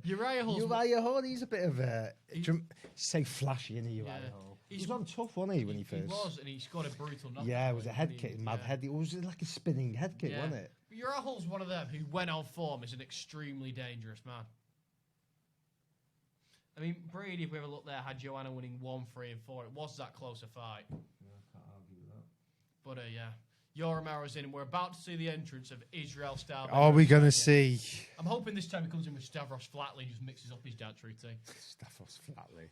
Uriah Hall. He's a bit of a say flashy, isn't he? Uriah Hall. He was on tough, wasn't he, when he first? He was, and he scored a brutal knockout. Yeah, it was a head kick, mad head. It was like a spinning head kick, wasn't it? Uriah Hall's one of them who, when on form, is an extremely dangerous man. I mean, Brady, if we have a look there, had Joanna winning 1, 3, and 4. It was that close a fight. Yeah, I can't argue with that. But yeah, Yoel Romero's in, and we're about to see the entrance of Israel Style. Are we going to see? I'm hoping this time he comes in with Stavros Flatley and just mixes up his dance routine. Stavros Flatley.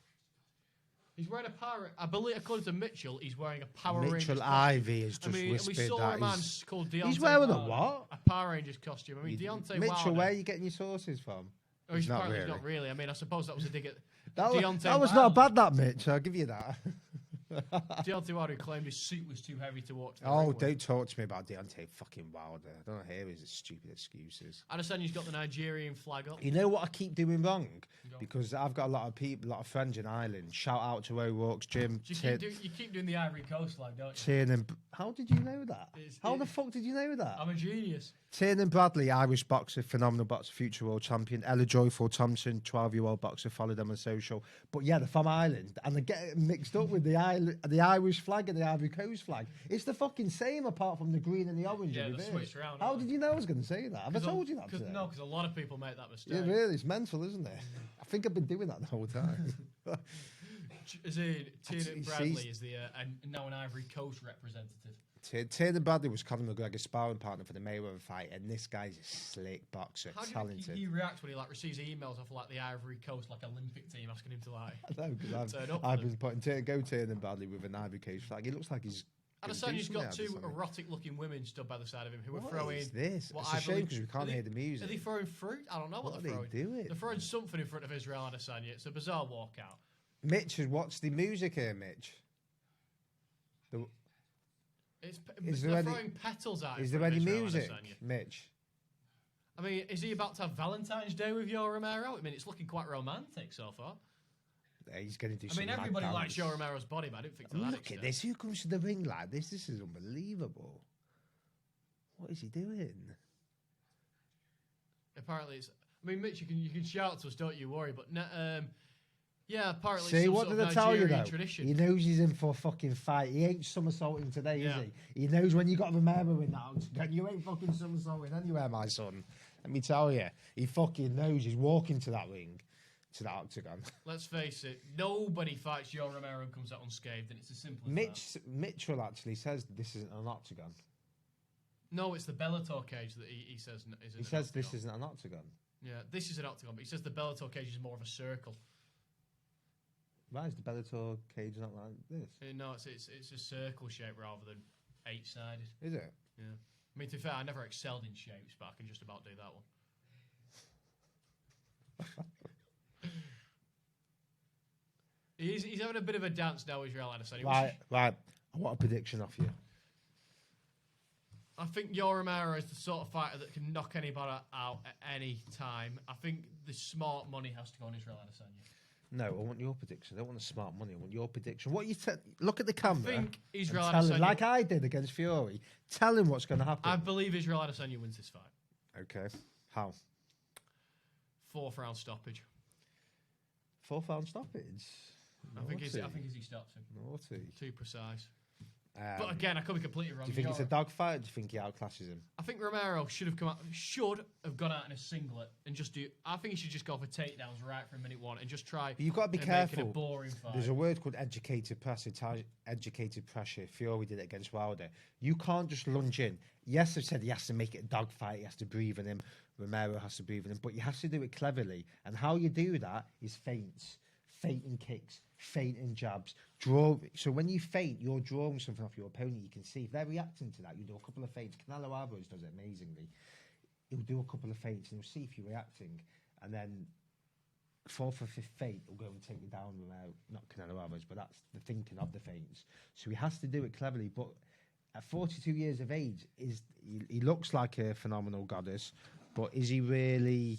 He's wearing a power... I believe, according to Mitchell, he's wearing a Power Rangers Mitchell Ivey has just whispered we saw that a man called Deontay he's wearing Wilder, a what? A Power Rangers costume. I mean, Deontay Mitchell, Wilder... where are you getting your sources from? Oh, he's not really. I mean, I suppose that was a dig at... that was not bad, that, Mitch. I'll give you that. Deontay Wilder claimed his suit was too heavy to walk to the ring don't talk to me about Deontay fucking Wilder. I don't want to hear his stupid excuses. Adesanya's got the Nigerian flag up. You know what I keep doing wrong? Because I've got a lot of friends in Ireland. Shout out to O'Rourke's gym. You keep doing the Ivory Coast flag, don't you? How did you know that? How the fuck did you know that? I'm a genius. Tiernan Bradley, Irish boxer, phenomenal boxer, future world champion. Ella Joyful Thompson, 12-year-old boxer, follow them on social. But yeah, they're from Ireland, and they get mixed up with the Irish flag and the Ivory Coast flag. It's the fucking same, apart from the green and the orange. Yeah, they're switched around. How did you know I was going to say that? Have I told you that? No, because a lot of people make that mistake. Yeah, really, it's mental, isn't it? I think I've been doing that the whole time. Tiernan Bradley is now an Ivory Coast representative. Tiernan Bradley was Conor McGregor's sparring partner for the Mayweather fight, and this guy's a slick boxer, talented. How do you react when he receives emails off the Ivory Coast Olympic team asking him to I know, because I've been putting Tiernan Bradley with an Ivory Coast flag. He looks like he's. Adesanya's got two erotic-looking women stood by the side of him who are throwing. What is this? It's a shame because we can't hear the music. Are they throwing fruit? I don't know what they're throwing. They're throwing something in front of Israel Adesanya. It's a bizarre walkout. Mitch, what's the music here, Mitch? They're throwing petals at him. Is there any music, Mitch? I mean, is he about to have Valentine's Day with Yoel Romero? I mean, it's looking quite romantic so far. He's going to do something. I mean, everybody likes Yoel Romero's body, but I didn't think to that extent. Look at this. Who comes to the ring like this? This is unbelievable. What is he doing? Apparently, it's... I mean, Mitch, you can shout to us, don't you worry, but... yeah, apparently See, what did I tell you, though? Tradition. He knows he's in for a fucking fight. He ain't somersaulting today, is he? He knows when you got Romero in that octagon. You ain't fucking somersaulting anywhere, my son. Let me tell you. He fucking knows he's walking to that ring, to that octagon. Let's face it. Nobody fights Yoel Romero and comes out unscathed, and it's as simple as that. Mitchell actually says this isn't an octagon. No, it's the Bellator cage that he says isn't. He says this isn't an octagon. Yeah, this is an octagon, but he says the Bellator cage is more of a circle. Why is the Bellator cage not like this? No, it's a circle shape rather than 8-sided. Is it? Yeah. I mean, to be fair, I never excelled in shapes, but I can just about do that one. He's having a bit of a dance now, Israel Adesanya. Right. I want a prediction off you. I think Yoel Romero is the sort of fighter that can knock anybody out at any time. I think the smart money has to go on Israel Adesanya. No, I want your prediction. I don't want the smart money. I want your prediction. What you look at the camera. I think Israel and tell Adesanya, him, like I did against Fury. Tell him what's going to happen. I believe Israel Adesanya wins this fight. Okay. How? 4th round stoppage. 4th round stoppage. I think he stops him. Naughty. Too precise. But again, I could be completely wrong. Do you think it's a dogfight, or do you think he outclasses him? I think Romero should have gone out in a singlet and just do. I think he should just go for takedowns right from minute 1 and just try. But you've got to be careful. Make it a boring fight. There's a word called educated pressure. Educated pressure. Fury did it against Wilder. You can't just lunge in. Yes, I've said he has to make it a dogfight. He has to breathe in him. Romero has to breathe in him, but you have to do it cleverly. And how you do that is feints. Feinting kicks, feinting jabs, draw. So when you feint, you're drawing something off your opponent. You can see if they're reacting to that. You do a couple of feints. Canelo Alvarez does it amazingly. He'll do a couple of feints and he'll see if you're reacting, and then 4th or 5th feint will go and take you down without not Canelo Alvarez, but that's the thinking of the feints. So he has to do it cleverly. But at 42 years of age, he looks like a phenomenal goddess, but is he really?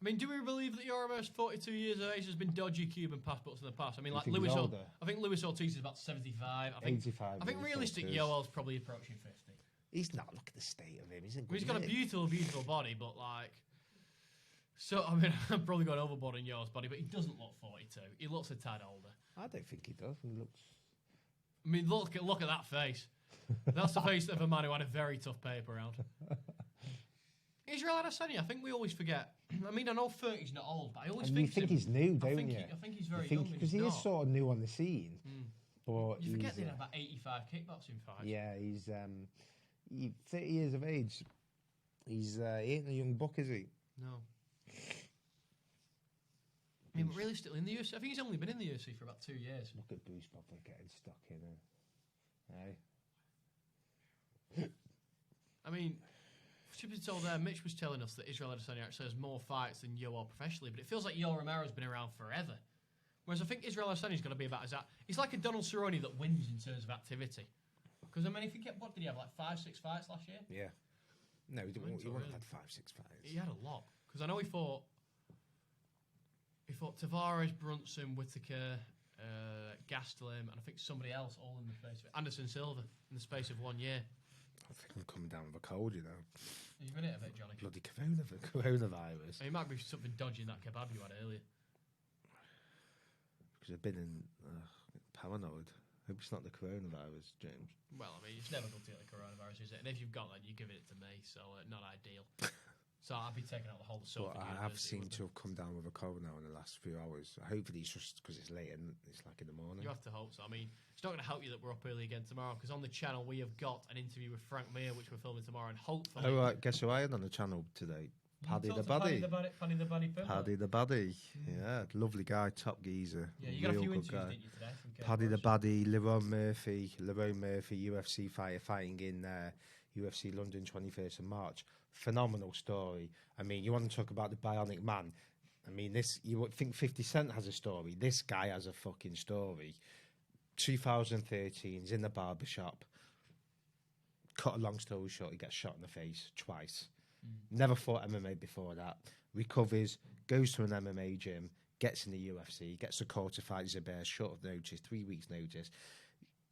I mean, do we believe that Yoel Romero's 42 years of age has been dodgy Cuban passports in the past? I mean, like Luis Ortiz. I think Luis Ortiz is about 75. 85. I think realistic Yoel's probably approaching 50. He's not. Look at the state of him. He's got a beautiful, beautiful body, but like. So I mean, I'm probably going overboard in Yoel's body, but he doesn't look 42. He looks a tad older. I don't think he does. He looks. I mean, look at that face. That's the face of a man who had a very tough paper round. Israel Adesanya, I think we always forget. I mean, I know 30's not old, but I always think he's new, don't you? I think he's very young. Because he is sort of new on the scene. But you forget they had about 85 kickboxing fights. Yeah, he's 30 years of age. He ain't a young buck, is he? No. I mean, realistically, in the UFC, I think he's only been in the UFC for about 2 years. Look at Bruce Buffer getting stuck in it. I mean, truth be told, Mitch was telling us that Israel Adesanya actually has more fights than Yoel professionally, but it feels like Yoel Romero's been around forever. Whereas I think Israel Adesanya's going to be about as that. He's like a Donald Cerrone that wins in terms of activity. Because I mean, if you get, what did he have, like 5-6 fights last year? Yeah. No, he wouldn't have had 5-6 fights. He had a lot. Because I know he fought Tavares, Brunson, Whittaker, Gastelum, and I think somebody else, all in the space of Anderson Silva in the space of 1 year. I think I'm coming down with a cold, you know. You've been it a bit, Johnny. Bloody coronavirus. It might be something dodgy in that kebab you had earlier. Because I've been in paranoid. Hope it's not the coronavirus, James. Well, I mean, it's never good to get the coronavirus, is it? And if you've got that, you give it to me, so not ideal. So I'll be taking out the whole sofa. But I have seemed to have come down with a cold now in the last few hours. Hopefully it's just because it's late and it's like in the morning. You have to hope so. I mean, it's not going to help you that we're up early again tomorrow, because on the channel we have got an interview with Frank Mir, which we're filming tomorrow, and hopefully... Oh, right. Guess who I had on the channel today? Paddy the Buddy. Paddy the Buddy. Yeah, lovely guy, top geezer. Yeah, you got a few interviews, didn't you, today? Paddy the Buddy, Lerone Murphy, UFC fighter fighting in UFC London 21st of March. Phenomenal story. I mean, you want to talk about the Bionic Man. I mean, you would think 50 Cent has a story. This guy has a fucking story. 2013, he's in the barbershop. Cut a long story short, he gets shot in the face twice. Never fought MMA before that. Recovers, goes to an MMA gym, gets in the UFC, gets a call to fight Zubair, short of notice, 3 weeks notice.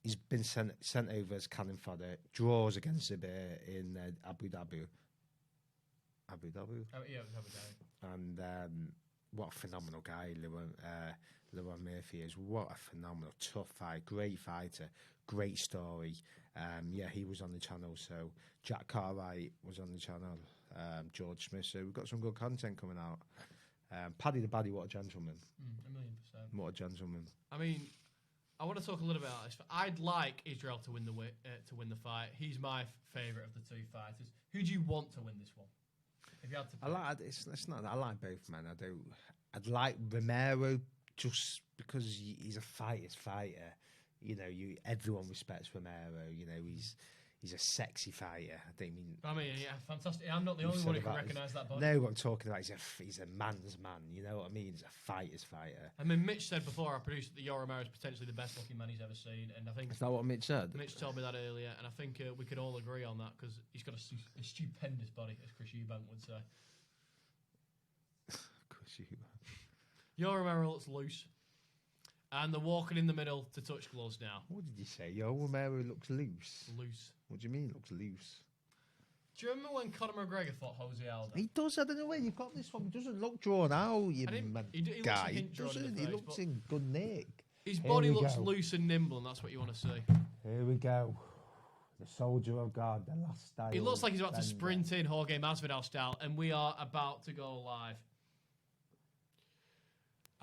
He's been sent over as cannon fodder, draws against Zubair in Abu Dhabi. Abu Dhabi? Oh, yeah, it was Abu Dhabi. And what a phenomenal guy Lerone Murphy is. What a phenomenal, tough fight, great fighter, great story. Yeah, he was on the channel. So Jack Cartwright was on the channel. George Smith. So we've got some good content coming out. Paddy the Baddy, what a gentleman. 1,000,000%. What a gentleman. I mean, I want to talk a little bit about this. I'd like Israel to win the fight. He's my favourite of the two fighters. Who do you want to win this one? If you had to pick. I like both men. I'd like Romero just because he's a fighter. You know, everyone respects Romero. You know, he's a sexy fighter. I mean, yeah, fantastic. I'm not the only one who can recognise that body. No, what I'm talking about, he's a man's man. You know what I mean? He's a fighter's fighter. I mean, Mitch said before our producer that Yoel Romero is potentially the best looking man he's ever seen, and I think is that what Mitch said? Mitch told me that earlier, and I think we could all agree on that because he's got a stupendous body, as Chris Eubank would say. Chris Eubank. Yoel Romero looks loose. And they're walking in the middle to touch gloves now. What did you say? Yoel Romero looks loose. Loose. What do you mean looks loose? Do you remember when Conor McGregor fought Jose Aldo? He does. I don't know where you've got this one. He doesn't look drawn out, you he guy. He looks in good nick. His body looks loose and nimble, and that's what you want to see. Here we go. The soldier of God, the last style. He looks like he's about to sprint in Jorge Masvidal style, and we are about to go live.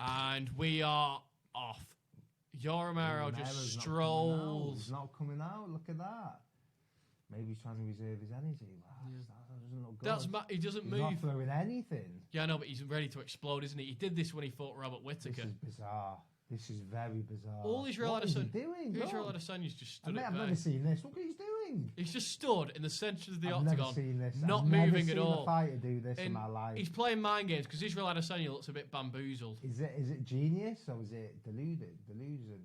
And we are off. Yoel Romero just strolls. He's not coming out. Look at that. Maybe he's trying to reserve his energy. Wow, that doesn't look good. He doesn't move. He's not throwing anything. Yeah, I know, but he's ready to explode, isn't he? He did this when he fought Robert Whittaker. This is bizarre. This is very bizarre. All Israel Adesanya doing? Israel Adesanya's just stood I've never seen this. Look what he's doing. He's just stood in the centre of the I've octagon, never seen this. not I've moving never at all. seen a fighter do this in my life. He's playing mind games because Israel Adesanya looks a bit bamboozled. Is it genius or is it delusional?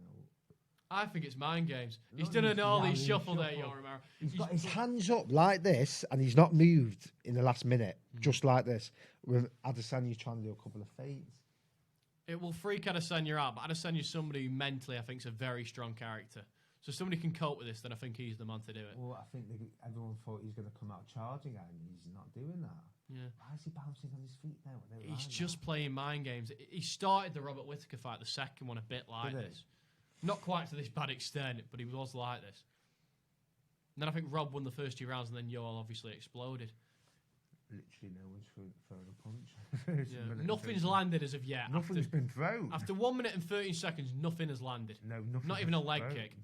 I think it's mind games. He's done an all these shuffle there, Yoel Romero. He's got his hands up like this, and he's not moved in the last minute, just like this. With Adesanya's trying to do a couple of feints. It will freak Adesanya out, but Adesanya's somebody who mentally I think is a very strong character. So if somebody can cope with this, then I think he's the man to do it. Well, I think everyone thought he was going to come out charging, and he's not doing that. Yeah. Why is he bouncing on his feet now? He's just playing mind games. He started the Robert Whittaker fight, the second one, a bit like this. Not quite to this bad extent, but he was like this. And then I think Rob won the first 2 rounds, and then Yoel obviously exploded. Literally no one's thrown a punch. Yeah. Nothing's landed as of yet. Nothing's been thrown. After 1 minute and 13 seconds, nothing has landed. No, nothing. Not even a leg kick.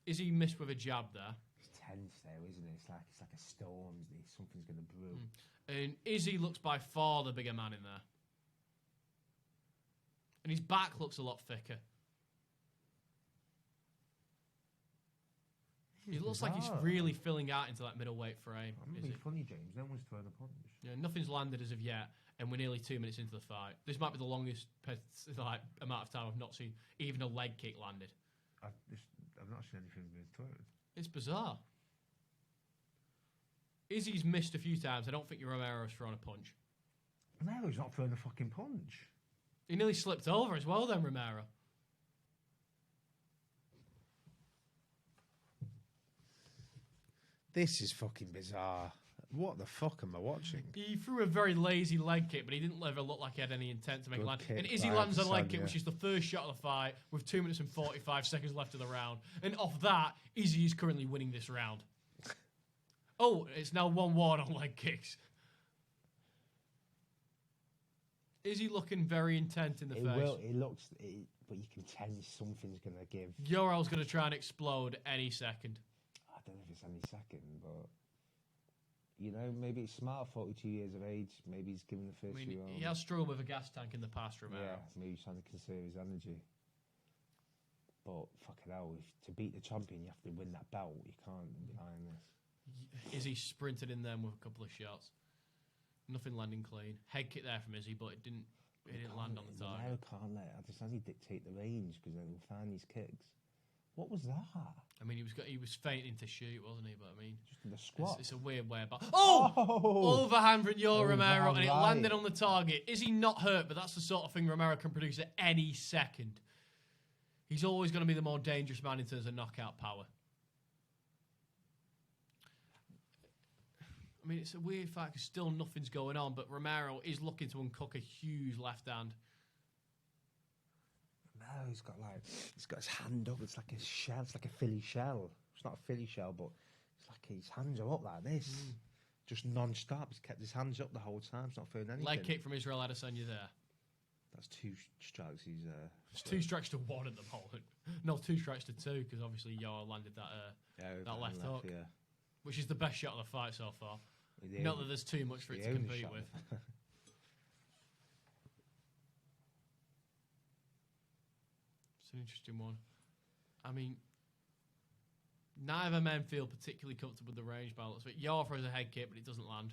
Is he missed with a jab there? It's tense there, isn't it? It's like a storm. Something's going to brew. And Izzy looks by far the bigger man in there. And his back looks a lot thicker. He looks like he's really filling out into that middleweight frame. I'm being funny, James. No one's thrown a punch. Yeah, nothing's landed as of yet, and we're nearly 2 minutes into the fight. This might be the longest amount of time I've not seen even a leg kick landed. I've not seen anything being thrown. It's bizarre. Izzy's missed a few times. I don't think Romero's thrown a punch. Romero's not thrown a fucking punch. He nearly slipped over as well then, Romero. This is fucking bizarre. What the fuck am I watching? He threw a very lazy leg kick, but he didn't ever look like he had any intent to make a land. And Izzy lands a leg kick, which is the first shot of the fight, with 2 minutes and 45 seconds left of the round. And off that, Izzy is currently winning this round. Oh, it's now 1-1 on leg kicks. Izzy looking very intent in the face. It looks, but you can tell something's going to give. Yoel's going to try and explode any second. I don't know if it's any second, but you know, maybe it's smart. 42 years of age, maybe he's given the first few rounds. He has struggled with a gas tank in the past, Romero. Yeah, maybe he's trying to conserve his energy. But fucking hell, to beat the champion, you have to win that belt. You can't rely on this. Izzy sprinted in them with a couple of shots. Nothing landing clean. Head kick there from Izzy, but it didn't land on the target. I can't let Adesanya dictate the range because then he'll find these kicks. What was that? I mean, he was feinting to shoot, wasn't he? But I mean, just in the squat. It's a weird way about. Overhand from Yoel Romero, and it landed on the target. Is he not hurt? But that's the sort of thing Romero can produce at any second. He's always going to be the more dangerous man in terms of knockout power. I mean, it's a weird fact because still nothing's going on, but Romero is looking to uncook a huge left hand. No, he's got his hand up. It's like a shell. It's like a Philly shell. It's not a Philly shell, but it's like his hands are up like this, just non-stop. He's kept his hands up the whole time. He's not throwing anything. Leg kick from Israel Adesanya there. That's 2 strikes. It's 2 strikes to 1 at the moment. No, 2 strikes to 2 because obviously Yoel landed that left hook, which is the best shot of the fight so far. Not that there's too much for it to compete with. It's an interesting one. I mean, neither men feel particularly comfortable with the range balance. But Yoel throws a head kick, but it doesn't land.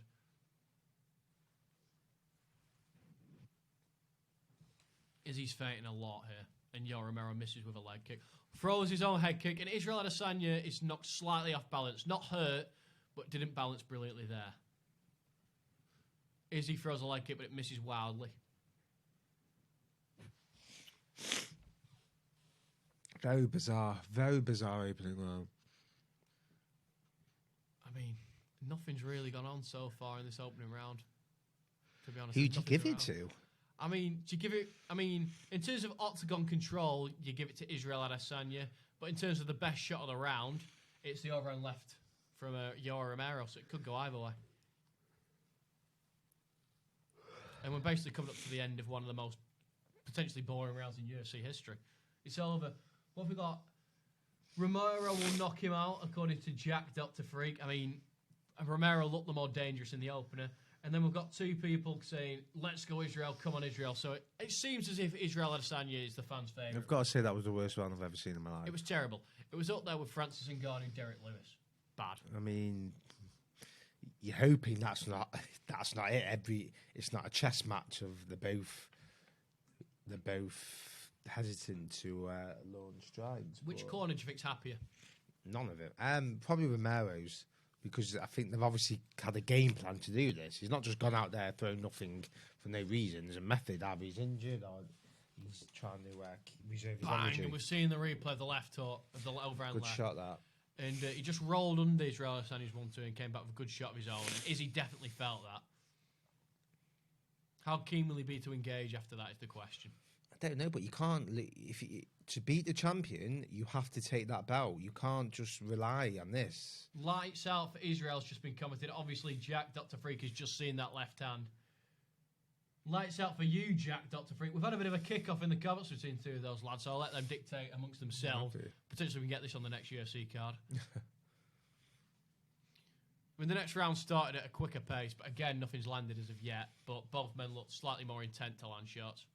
Izzy's fainting a lot here, and Yoel Romero misses with a leg kick. Throws his own head kick, and Israel Adesanya is knocked slightly off balance. Not hurt, but didn't balance brilliantly there. Izzy throws a leg kick, but it misses wildly. Very bizarre opening round. I mean, nothing's really gone on so far in this opening round. To be honest, who'd you give it to? I mean, do you give it? I mean, in terms of octagon control, you give it to Israel Adesanya. But in terms of the best shot of the round, it's the overhand left from Yoel Romero, so it could go either way. And we're basically coming up to the end of one of the most potentially boring rounds in UFC history. It's over. What have we got? Romero will knock him out, according to Jack Dr. Freak. I mean, Romero looked the more dangerous in the opener. And then we've got two people saying, let's go Israel, come on Israel. So it seems as if Israel Adesanya is the fans' favourite. I've got to say that was the worst round I've ever seen in my life. It was terrible. It was up there with Francis Ngannou and Derek Lewis. Bad. I mean, you're hoping that's not it. It's not a chess match of they're both hesitant to launch strikes. Which corner do you think's happier? None of it. Probably Romero's. Because I think they've obviously had a game plan to do this. He's not just gone out there throwing nothing for no reason. There's a method. Either he's injured or he's trying to reserve his energy. And we're seeing the replay of the left hook, of the overhand Good left. shot, that. And he just rolled under Israel Adesanya's 1-2 and came back with a good shot of his own. And Izzy definitely felt that. How keen will he be to engage after that is the question. I don't know, but you can't. To beat the champion, you have to take that belt. You can't just rely on this. Lights out for Israel's just been commented. Obviously, Jack Dr. Freak has just seen that left hand. Lights out for you, Jack Dr. Freak. We've had a bit of a kick-off in the comments between two of those lads, so I'll let them dictate amongst themselves. Okay. Potentially we can get this on the next UFC card. I mean, the next round started at a quicker pace, but again, nothing's landed as of yet. But both men look slightly more intent to land shots.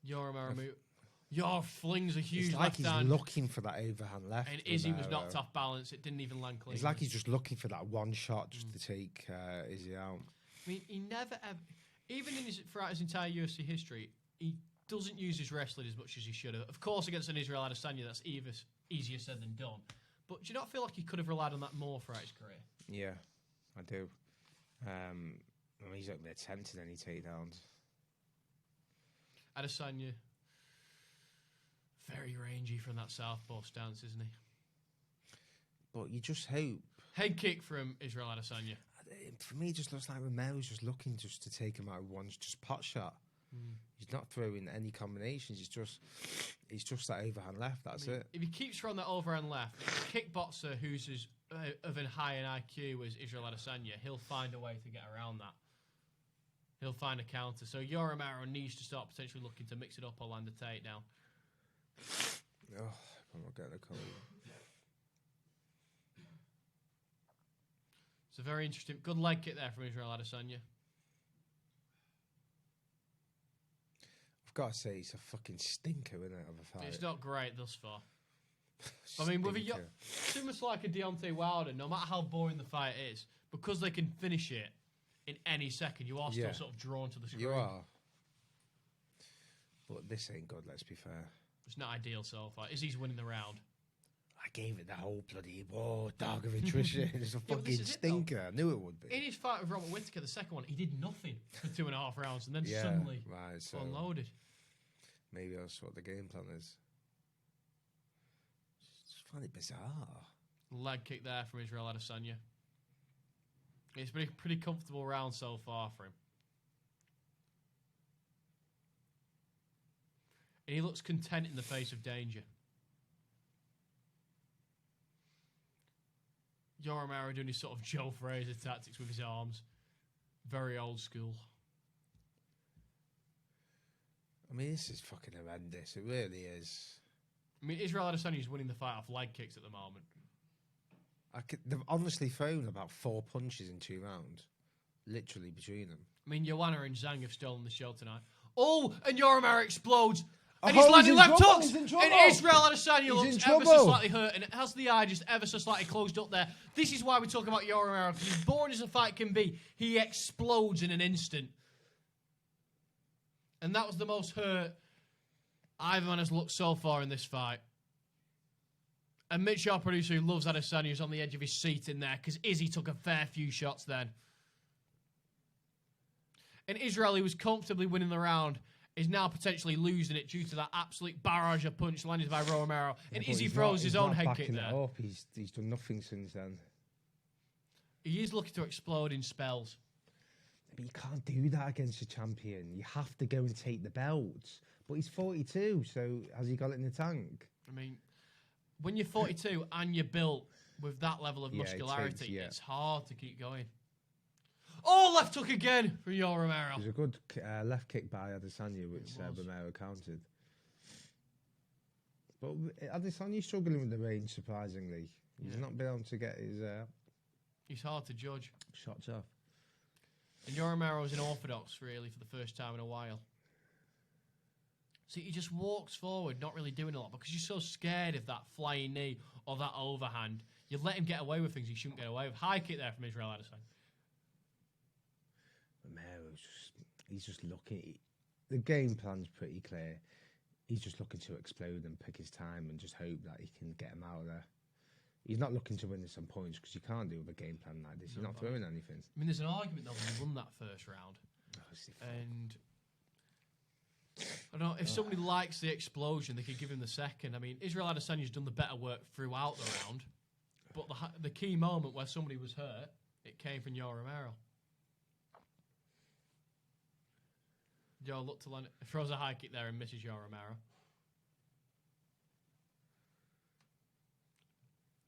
Yoel flings a huge it's left like hand. He's looking for that overhand left. And Izzy was knocked off balance. It didn't even land clean. It's like he's just looking for that one shot just to take Izzy out. I mean, he never ever, even throughout his entire UFC history, he doesn't use his wrestling as much as he should have. Of course, against an Israel Adesanya, that's easier said than done. But do you not feel like he could have relied on that more throughout his career? Yeah, I do. I mean, he's not been attempting any takedowns. Adesanya, very rangy from that southpaw stance, isn't he? But you just hope. Head kick from Israel Adesanya. For me, it just looks like Romero's just looking just to take him out of one, just pot shot. He's not throwing any combinations. It's just that overhand left. That's it. If he keeps throwing that overhand left, a kickboxer who's as of a high in IQ as Israel Adesanya, he'll find a way to get around that. He'll find a counter. So Yoel Romero needs to start potentially looking to mix it up or land a takedown. Oh, I'm not getting a call. It's a very interesting, good leg kick there from Israel Adesanya. I've got to say, it's a fucking stinker, isn't it, of a fight? It's not great thus far. I mean, with too much like a Deontay Wilder, no matter how boring the fight is, because they can finish it in any second, you are still sort of drawn to the screen. You are. But this ain't good, let's be fair. It's not ideal so far. Izzy's winning the round. I gave it the whole bloody dog of attrition. It's a fucking stinker. I knew it would be. In his fight with Robert Whittaker, the second one, he did nothing for 2.5 rounds and then suddenly unloaded. Maybe that's what the game plan is. Just find it bizarre. Leg kick there from Israel Adesanya. It's been a pretty comfortable round so far for him. And he looks content in the face of danger. Yoel Romero doing his sort of Joe Frazier tactics with his arms. Very old school. I mean, this is fucking horrendous. It really is. I mean, Israel Adesanya is winning the fight off leg kicks at the moment. They've honestly thrown about 4 punches in 2 rounds. Literally between them. I mean, Joanna and Zhang have stolen the show tonight. Oh, and Yoel Romero explodes. And Oh, he's landing in left trouble, hooks. he's in And trouble. Israel Adesanya He's looks in ever so trouble. slightly hurt. And has the eye just ever so slightly closed up there. This is why we talk about Yoel Romero. Because as boring as a fight can be, he explodes in an instant. And that was the most hurt either man has looked so far in this fight. And Mitch, our producer, who loves Adesanya, is on the edge of his seat in there. Because Izzy took a fair few shots then. And Israel, who was comfortably winning the round, is now potentially losing it due to that absolute barrage of punch landed by Romero. And Izzy throws his own head kick there. He's done nothing since then. He is looking to explode in spells. But you can't do that against a champion. You have to go and take the belts. But he's 42, so has he got it in the tank? I mean, when you're 42 and you're built with that level of muscularity, it's hard to keep going. Oh, left hook again from Yoel Romero. It was a good left kick by Adesanya, which Romero countered. But Adesanya's struggling with the range, surprisingly. He's not been able to get his He's hard to judge. shots off. And Yoel Romero is unorthodox, really, for the first time in a while. So he just walks forward, not really doing a lot, because you're so scared of that flying knee or that overhand. You let him get away with things he shouldn't get away with. High kick there from Israel Adesanya. Romero's he's just looking. The game plan's pretty clear. He's just looking to explode and pick his time and just hope that he can get him out of there. He's not looking to win some points because you can't do with a game plan like this. You're not throwing anything. I mean, there's an argument though when he won that first round. And I don't know, if somebody likes the explosion, they could give him the second. I mean, Israel Adesanya's done the better work throughout the round. But the key moment where somebody was hurt, it came from Yoel Romero. Joe looked to land, throws a high kick there and misses Yoel Romero.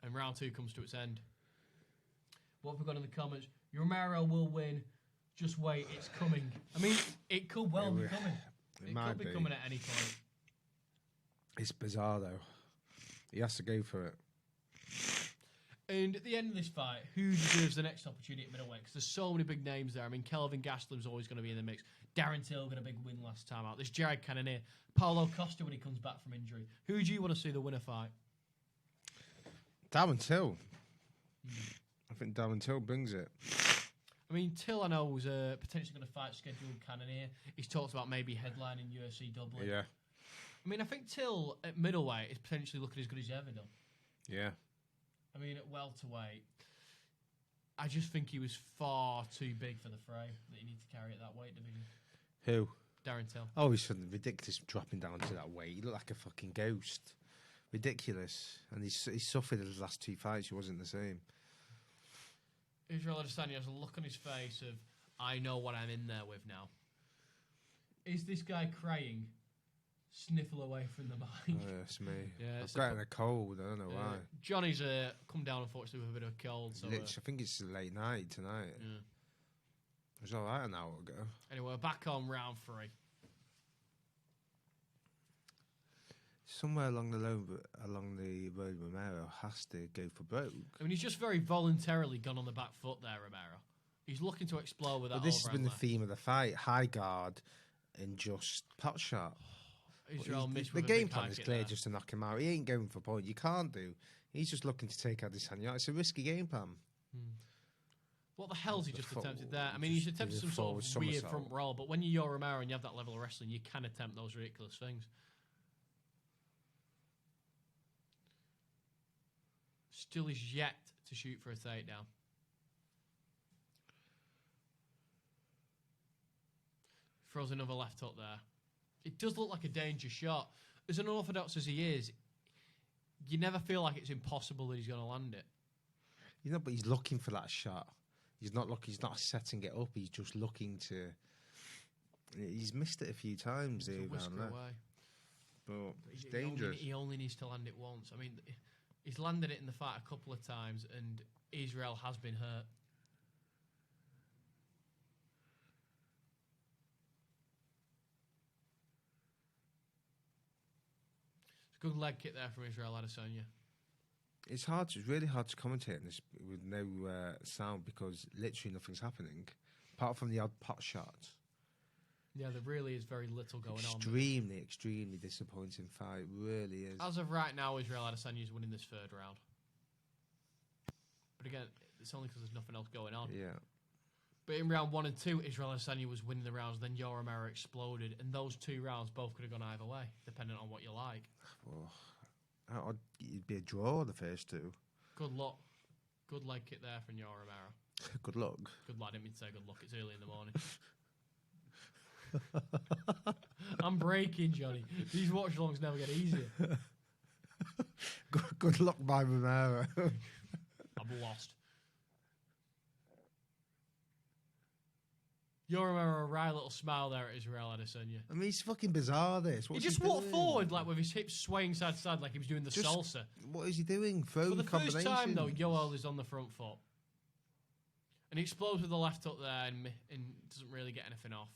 And round 2 comes to its end. What have we got in the comments? Romero will win. Just wait, it's coming. I mean, it could well be coming. It could be coming at any point. It's bizarre, though. He has to go for it. And at the end of this fight, who deserves the next opportunity at middleweight? Because there's so many big names there. I mean, Kelvin Gastelum's always going to be in the mix. Darren Till got a big win last time out. There's Jared Cannonier. Paulo Costa when he comes back from injury. Who do you want to see the winner fight? Darren Till. I think Darren Till brings it. I mean, Till, I know, was potentially going to fight scheduled Cannonier. He's talked about maybe headlining UFC Dublin. Yeah. I mean, I think Till at middleweight is potentially looking as good as he's ever done. Yeah. I mean, at welterweight, I just think he was far too big for the fray that you need to carry at that weight division. Who? Darren Till. Oh, he's ridiculous dropping down to that weight. He looked like a fucking ghost. Ridiculous. And he's suffered in his last 2 fights. He wasn't the same. Israel Adesanya has a look on his face of, I know what I'm in there with now. Is this guy crying? Sniffle away from the mic. Oh, yes, me. Yeah, I've got a cold. I don't know why. Johnny's come down, unfortunately, with a bit of a cold. So, I think it's late night tonight. Yeah. It was all right an hour ago. Anyway, we're back on round 3. Somewhere along the road, Romero has to go for broke. I mean, he's just very voluntarily gone on the back foot there, Romero. He's looking to explode with that. Well, this has been the left. theme of the fight: high guard and just pot shot. Israel missed the with a game big plan high is kick clear, there. just to knock him out. He ain't going for point. You can't do. He's just looking to take Adesanya. It's a risky game plan. What the hell's he just full- attempted there? I mean, he's just attempted did a some sort of forward weird somersault. front roll, but when you're Romero and you have that level of wrestling, you can attempt those ridiculous things. Still is yet to shoot for a takedown. Throws another left hook there. It does look like a danger shot. As unorthodox as he is, you never feel like it's impossible that he's going to land it. You know, but he's looking for that shot. He's not looking. He's not setting it up. He's just looking to. He's missed it a few times here, but it's dangerous. He only needs to land it once. I mean, he's landed it in the fight a couple of times, and Israel has been hurt. It's a good leg kick there from Israel Adesanya. It's hard. It's really hard to commentate on this with no sound because literally nothing's happening, apart from the odd pot shot. Yeah, there really is very little going on. Extremely disappointing fight. Really is. As of right now, Israel Adesanya is winning this third round. But again, it's only because there's nothing else going on. Yeah. But in round 1 and 2, Israel Adesanya was winning the rounds. Then Yoel Romero exploded, and those 2 rounds both could have gone either way, depending on what you like. Oh, it'd be a draw the first 2. Good luck. Good leg kick there from Yoel Romero. Good luck. Good lad. I didn't mean to say good luck. It's early in the morning. I'm breaking, Johnny. These watch-alongs never get easier. Good luck by Romero. I'm lost. Yoel Romero, a wry little smile there at Israel Adesanya. I mean, it's fucking bizarre, this. He just walked forward, like, with his hips swaying side to side, like he was doing the salsa. What is he doing? For the first time, though, Yoel is on the front foot. And he explodes with the left hook there and doesn't really get anything off.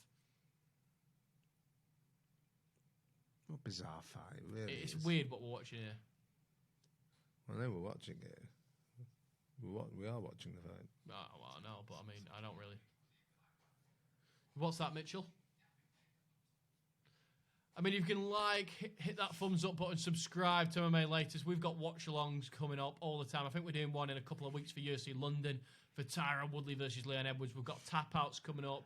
What a bizarre fight, really. It's weird what we're watching here. I know we're watching it. We are watching the fight. Well, I know, but I mean, I don't really. What's that, Mitchell? I mean, if you can hit that thumbs up button, subscribe to MMA Latest. We've got watch-alongs coming up all the time. I think we're doing one in a couple of weeks for UFC London for Tyron Woodley versus Leon Edwards. We've got tap-outs coming up.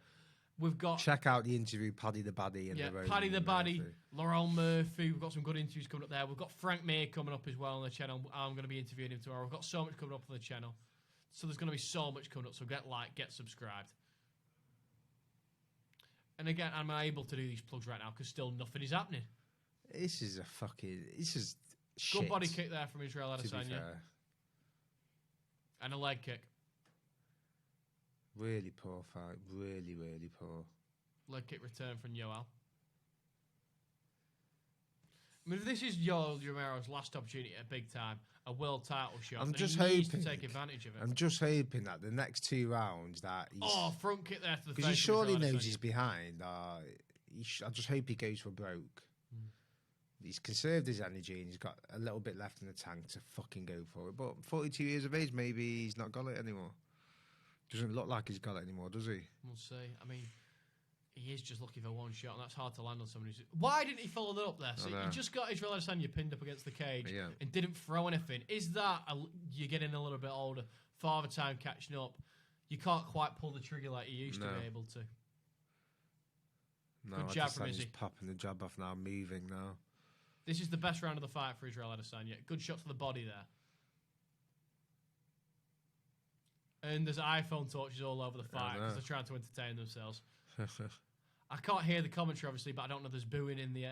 We've got... Check out the interview, Paddy the Baddie. Paddy the Baddie, Laurel Murphy. We've got some good interviews coming up there. We've got Frank Mir coming up as well on the channel. I'm going to be interviewing him tomorrow. We've got so much coming up on the channel. So there's going to be so much coming up. So get subscribed. And again, am I able to do these plugs right now because still nothing is happening? This is shit. Good body kick there from Israel Adesanya. And a leg kick. Really poor fight. Really, really poor. Leg kick return from Yoel. I mean, if this is Yoel Romero's last opportunity at big time, a world title shot, I'm just he hoping needs to take advantage of it. I'm just hoping that the next 2 rounds that he's... front kick there to the face. Because he surely knows he's behind. I just hope he goes for broke. He's conserved his energy and he's got a little bit left in the tank to fucking go for it. But 42 years of age, maybe he's not got it anymore. Doesn't look like he's got it anymore, does he? We'll see. I mean, he is just looking for one shot, and that's hard to land on somebody who's... Why didn't he follow that up there? So he just got Israel Adesanya pinned up against the cage and didn't throw anything. Is that you're getting a little bit older, father time catching up? You can't quite pull the trigger like you used to be able to. No, good jab from Izzy. He's popping the jab off now, moving now. This is the best round of the fight for Israel Adesanya. Good shot to the body there. And there's iPhone torches all over the fight because they're trying to entertain themselves. I can't hear the commentary, obviously, but I don't know. There's booing in the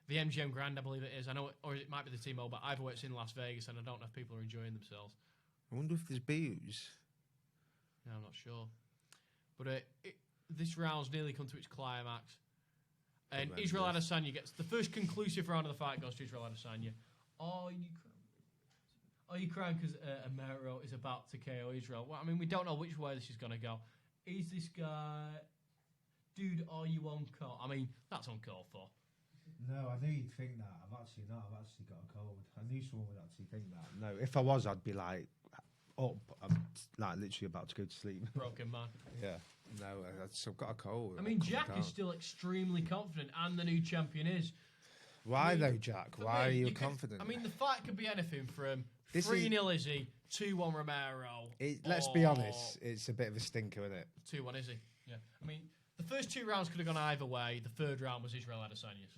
MGM Grand, I believe it is. I know, or it might be the T-Mobile, but either way, it's in Las Vegas, and I don't know if people are enjoying themselves. I wonder if there's booze. No, I'm not sure. But this round's nearly come to its climax. And Israel Adesanya gets the first conclusive round of the fight goes to Israel Adesanya. Are you crying because Romero is about to KO Israel? Well, I mean, we don't know which way this is going to go. Is this guy... Dude, are you on call? I mean, that's uncalled for. No, I knew you'd think that. I've actually not. I've actually got a cold. I knew someone would actually think that. No, if I was, I'd be like up. I'm like literally about to go to sleep. Broken man. Yeah. No, I've got a cold. I mean, Jack is still extremely confident, and the new champion is. Why though, Jack? Why are you confident? I mean, the fight could be anything from 3-0 Izzy, 2-1 Romero. Let's be honest, it's a bit of a stinker, isn't it? 2-1 Izzy. Yeah. I mean, the first 2 rounds could have gone either way. The third round was Israel Adesanya's.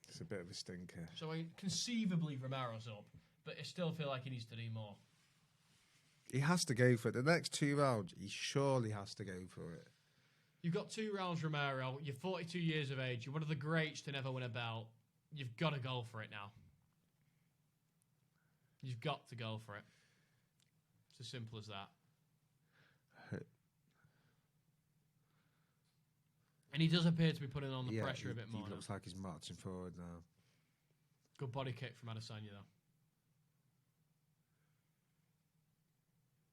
It's a bit of a stinker. So, I mean, conceivably, Romero's up, but I still feel like he needs to do more. He has to go for it. The next 2 rounds, he surely has to go for it. You've got 2 rounds, Romero. You're 42 years of age. You're one of the greats to never win a belt. You've got to go for it now. You've got to go for it. It's as simple as that. And he does appear to be putting on the pressure a bit more. He looks like he's marching forward now. Good body kick from Adesanya, though.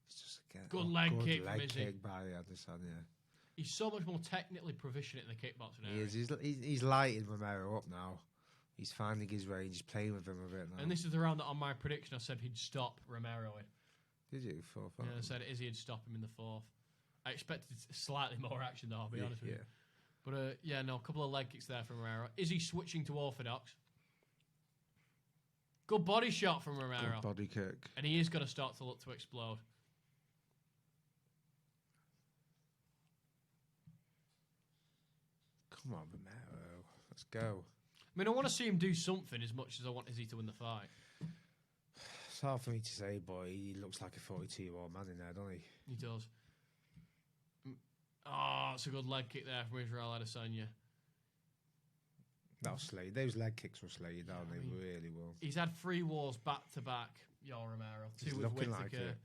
It's just good leg kick from Izzy. Kick by Adesanya. He's so much more technically proficient in the kickboxing area. He is. He's lighting Romero up now. He's finding his range. He's playing with him a bit now. And this is the round that on my prediction I said he'd stop Romero in. Did you? 4-5? Yeah, I said Izzy would stop him in the 4th. I expected slightly more action, though, I'll be honest with you. But yeah, no, a couple of leg kicks there from Romero. Is he switching to orthodox? Good body shot from Romero. Good body kick. And he is going to start to look to explode. Come on, Romero. Let's go. I mean, I want to see him do something as much as I want Izzy to win the fight. It's hard for me to say, but he looks like a 42-year-old man in there, doesn't he? He does. Oh, it's a good leg kick there from Israel Adesanya. That'll slay. Those leg kicks will slay you down. They really will. He's had 3 wars back-to-back, Yoel Romero. 2 with Whittaker, like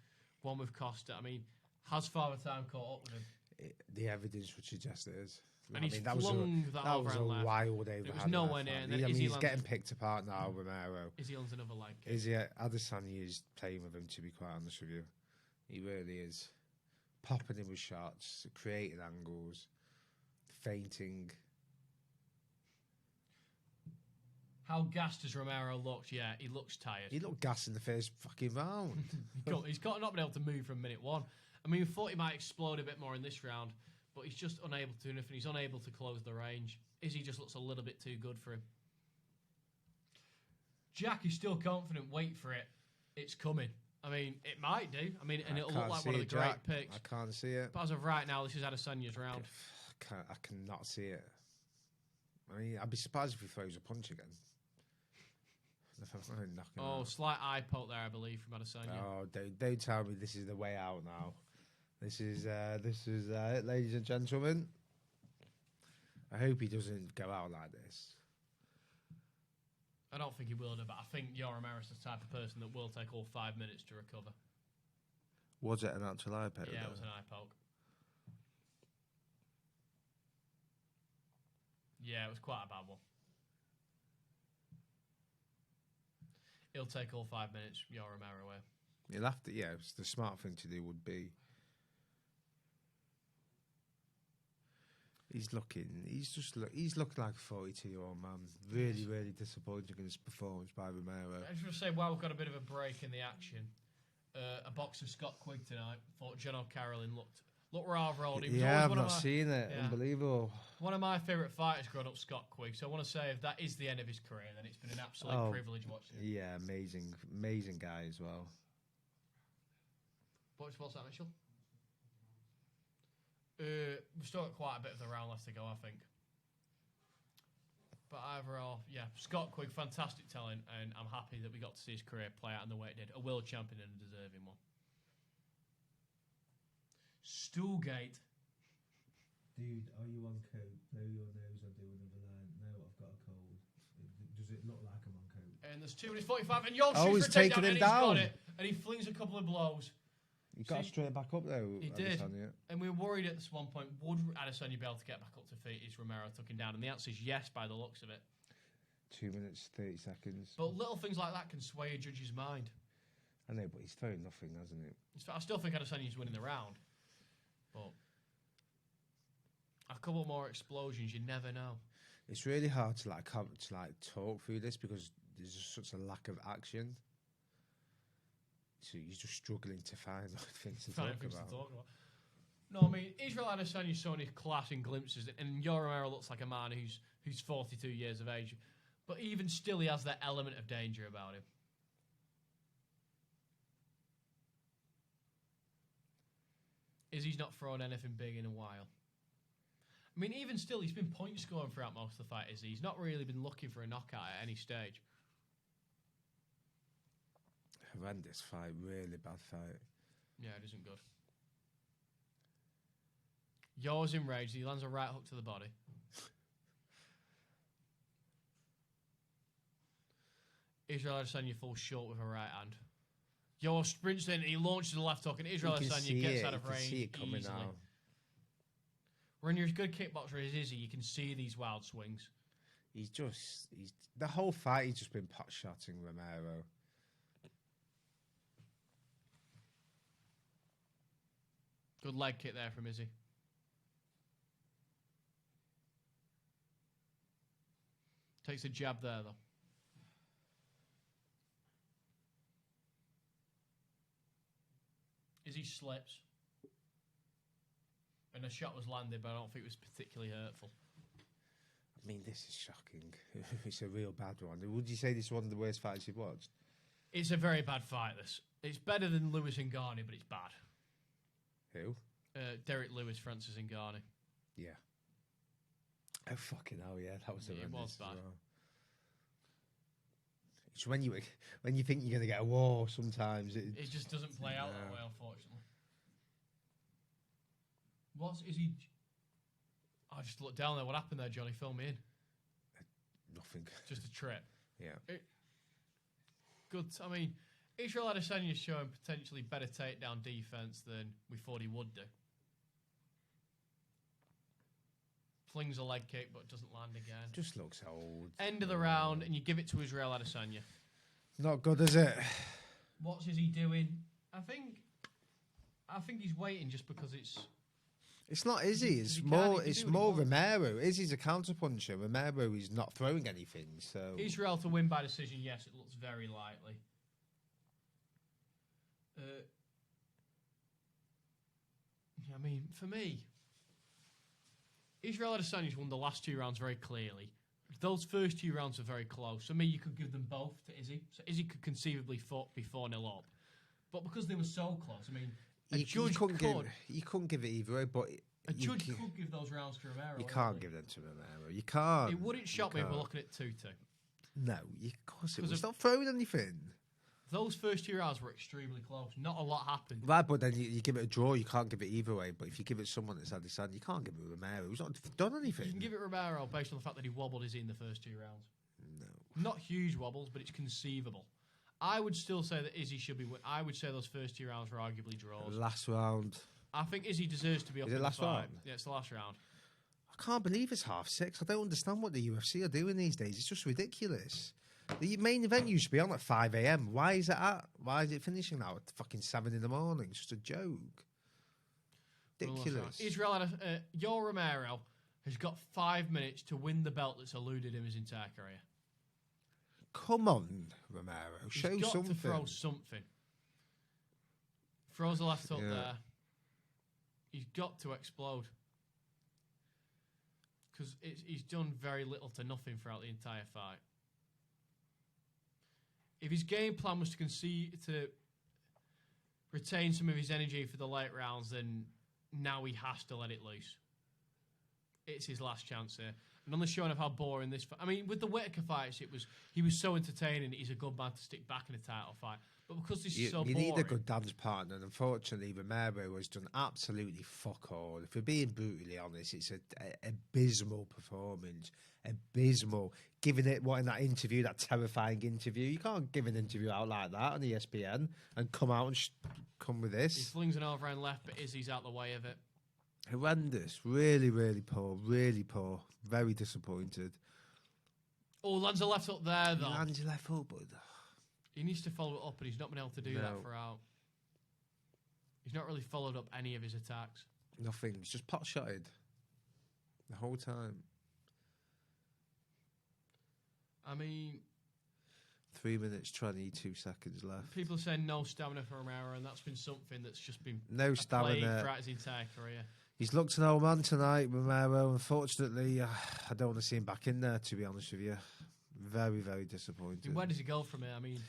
1 with Costa. I mean, has Father Time caught up with him? The evidence would suggest it is. And he's flung that over was and a left. Wild It was nowhere near. And then he's getting picked apart now, Romero. Izzy lands another leg kick. Izzy Adesanya is playing with him, to be quite honest with you. He really is. Popping him with shots, creating angles, fainting. How gassed has Romero looked? Yeah, he looks tired. He looked gassed in the first fucking round. He's got not been able to move from minute 1. I mean, we thought he might explode a bit more in this round, but he's just unable to do anything. He's unable to close the range. Izzy just looks a little bit too good for him. Jack is still confident. Wait for it. It's coming. I mean, it might do. I mean, and it'll look like one of the great picks. I can't see it. But as of right now, this is Adesanya's round. I cannot see it. I mean, I'd be surprised if he throws a punch again. Slight eye poke there, I believe, from Adesanya. Oh, don't tell me this is the way out now. This is it, ladies and gentlemen. I hope he doesn't go out like this. I don't think he will do, but I think Yoel Romero is the type of person that will take all 5 minutes to recover. Was it an actual eye poke? Yeah, it was an eye poke. Yeah, it was quite a bad one. He'll take all 5 minutes, Yoel Romero away. You'll have to, yeah, the smart thing to do would be. He's looking like a 42-year-old man. Really disappointing in his performance by Romero. I just want to say, while we've got a bit of a break in the action, a boxer, Scott Quigg, tonight, thought John O'Carrollin looked rather old. Yeah, I've not seen it. Yeah. Unbelievable. One of my favourite fighters growing up, Scott Quigg. So I want to say, if that is the end of his career, then it's been an absolute privilege watching him. Yeah, amazing guy as well. What's that, Mitchell? We've still got quite a bit of the round left to go, I think. But overall, yeah, Scott Quigg, fantastic talent, and I'm happy that we got to see his career play out in the way it did. A world champion and a deserving one. Stoolgate. Dude, are you on coke? Blow your nose, I'll do another line. No, I've got a cold. Does it look like I'm on coke? And there's 2 minutes 45, and Yoel shoots he's for a taking takedown, him and he's got down. it, and he flings a couple of blows. He got straight back up though. He did. And we were worried at this one point, would Adesanya be able to get back up to feet as Romero took him down? And the answer is yes, by the looks of it. 2 minutes, 30 seconds. But little things like that can sway a judge's mind. I know, but he's thrown nothing, hasn't he? I still think Adesanya's winning the round. But a couple more explosions, you never know. It's really hard to talk through this because there's just such a lack of action. So you're just struggling to find things to talk about. No, I mean, Israel Adesanya's showing his class in glimpses, and Yoel Romero looks like a man who's 42 years of age. But even still, he has that element of danger about him. Izzy's not thrown anything big in a while. I mean, even still, he's been point scoring throughout most of the fight, Izzy. He's not really been looking for a knockout at any stage. Horrendous fight, really bad fight. Yeah, it isn't good. Yoel's enraged. He lands a right hook to the body. Israel Adesanya falls short with a right hand. Yoel sprints in and he launches the left hook, and Israel Adesanya gets out of range. You can see it coming easily. Now. When you're as good kickboxer as Izzy, you can see these wild swings. The whole fight, he's just been pot shotting Romero. Good leg kick there from Izzy. Takes a jab there, though. Izzy slips. And the shot was landed, but I don't think it was particularly hurtful. I mean, this is shocking. It's a real bad one. Would you say this is one of the worst fights you've watched? It's a very bad fight, this. It's better than Lewis and Ngannou, but it's bad. Who? Derek Lewis, Francis Ngannou. Yeah. Oh, fucking hell, yeah. That was horrendous. It was bad. Well. It's when you think you're going to get a war, sometimes it just doesn't play out that way, unfortunately. Is he... I just looked down there. What happened there, Johnny? Fill me in. Nothing. Just a trip. Yeah. Good. I mean, Israel Adesanya is showing potentially better takedown defense than we thought he would do. Flings a leg kick, but doesn't land again. Just looks old. End of the round, and you give it to Israel Adesanya. Not good, is it? What is he doing? I think he's waiting just because it's... It's not Izzy. It's more Romero. Izzy's a counterpuncher. Romero is not throwing anything. So Israel to win by decision. Yes, it looks very likely. I mean, for me, Israel Adesanya's won the last 2 rounds very clearly. Those first 2 rounds are very close. For me, you could give them both to Izzy. So Izzy could conceivably be 4-0 up. But because they were so close, I mean... You couldn't give it either way, but a judge could give those rounds to Romero. You can't give them to Romero. You can't. It wouldn't shock me if we're looking at 2-2. No, of course it was. It's not throwing anything. Those first 2 rounds were extremely close. Not a lot happened. Right, but then you give it a draw. You can't give it either way. But if you give it someone that's Adesanya, you can't give it Romero. He's not done anything. You can give it Romero based on the fact that he wobbled Izzy in the first 2 rounds. No. Not huge wobbles, but it's conceivable. I would still say that Izzy should be... I would say those first 2 rounds were arguably draws. Last round. I think Izzy deserves to be up in the last fight. round? Yeah, it's the last round. I can't believe it's 6:30. I don't understand what the UFC are doing these days. It's just ridiculous. The main event used to be on at 5 a.m. Why is it finishing now at fucking 7 in the morning? It's just a joke. Ridiculous. Yoel Romero has got 5 minutes to win the belt that's eluded him his entire career. Come on, Romero. Show He's got something. to throw something. Throws the left hook there. He's got to explode. Because he's done very little to nothing throughout the entire fight. If his game plan was to retain some of his energy for the late rounds, then now he has to let it loose. It's his last chance here. And on the showing of how boring this fight... I mean, with the Whittaker fights, he was so entertaining. He's a good man to stick back in a title fight. But because this is so boring... You need a good dance partner. And unfortunately, Romero has done absolutely fuck all. If we're being brutally honest, it's an abysmal performance. Abysmal. Giving it, in that interview, that terrifying interview. You can't give an interview out like that on ESPN and come out and come with this. He flings an overhand left, but Izzy's out the way of it. Horrendous. Really, really poor. Really poor. Very disappointed. Oh, lands a left up there, though. Lands a left hook, but... He needs to follow it up, and he's not been able to do that throughout. He's not really followed up any of his attacks. Nothing. He's just pot-shotted the whole time. I mean... 3 minutes, 22 seconds left. People are saying no stamina for Romero, and that's been something that's just been no stamina throughout his entire career. He's looked an old man tonight, Romero. Unfortunately, I don't want to see him back in there, to be honest with you. Very, very disappointing. Where does he go from here? I mean,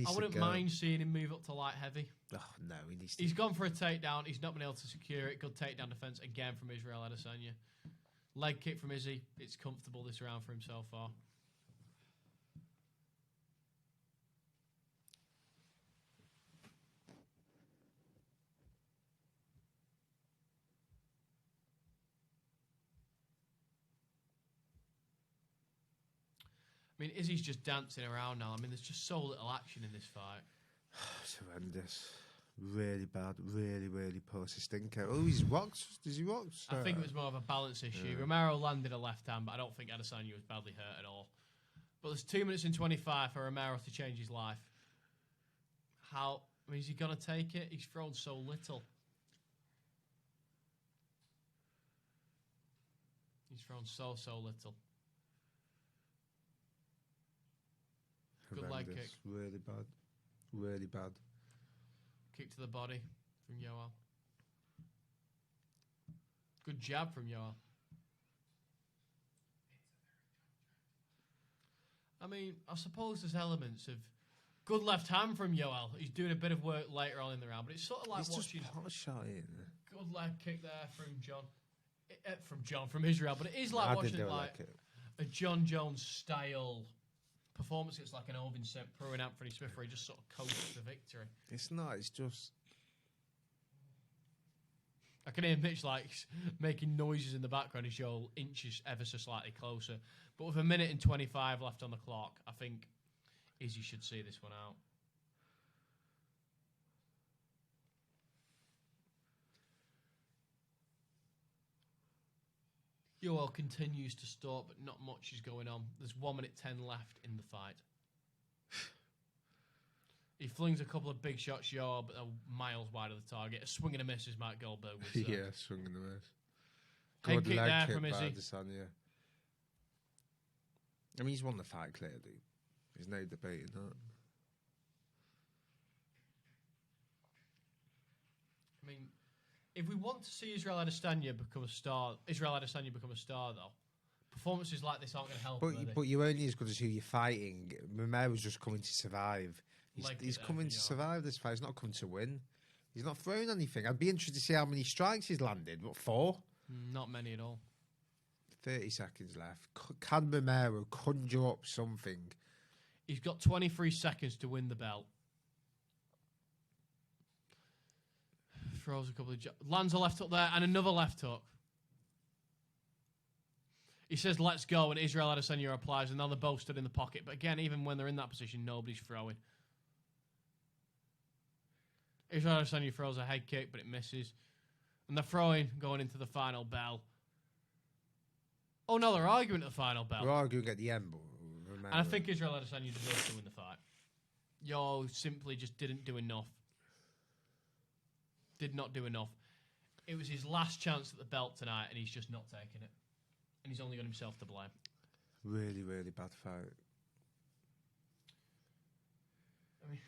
I wouldn't go. mind seeing him move up to light heavy. Oh, no, he needs to. He's gone for a takedown. He's not been able to secure it. Good takedown defense again from Israel Adesanya. Leg kick from Izzy. It's comfortable this round for him so far. I mean, Izzy's just dancing around now. I mean, there's just so little action in this fight. It's horrendous. Really bad. Really, really poor stinker. Oh, he's rocked. Does he rock? I think it was more of a balance issue. Yeah. Romero landed a left hand, but I don't think Adesanya was badly hurt at all. But there's 2 minutes and 25 for Romero to change his life. I mean, is he going to take it? He's thrown so little. He's thrown so little. Good leg kick. Really bad. Really bad. Kick to the body from Yoel. Good jab from Yoel. I mean, I suppose there's elements of good left hand from Yoel. He's doing a bit of work later on in the round, but it's sort of like He's watching just pot shot in. good leg kick there from Israel, but it is like watching like a John Jones style performance. It's like an Ovin St. Preux and Anthony Smith where he just sort of coasts the victory. It's not. It's just. I can hear Mitch like making noises in the background as Joel inches ever so slightly closer. But with 1:25 left on the clock, I think Izzy should see this one out. Yoel continues to stop, but not much is going on. There's 1:10 left in the fight. He flings a couple of big shots, Yoel, but they're miles wide of the target. A swing and a miss, as Matt Goldberg would say. Yeah, swing and a miss. Head kick there from Izzy. Adesanya. I mean, he's won the fight clearly. There's no debating that. I mean, if we want to see Israel Adesanya become a star, though, performances like this aren't going to help. But you're only as good as who you're fighting. Romero's just coming to survive. He's coming to survive this fight. He's not coming to win. He's not throwing anything. I'd be interested to see how many strikes he's landed. What, 4? Not many at all. 30 seconds left. Can Romero conjure up something? He's got 23 seconds to win the belt. Throws a couple of... lands a left hook there and another left hook. He says, let's go, and Israel Adesanya replies, and now they're both stood in the pocket. But again, even when they're in that position, nobody's throwing. Israel Adesanya throws a head kick, but it misses. And they're throwing, going into the final bell. Oh, no, they're arguing at the final bell. They're arguing at the end, but and I think Israel Adesanya deserves to win the fight. Yo simply just didn't do enough. Did not do enough. It was his last chance at the belt tonight, and he's just not taking it. And he's only got himself to blame. Really, really bad fight. I mean,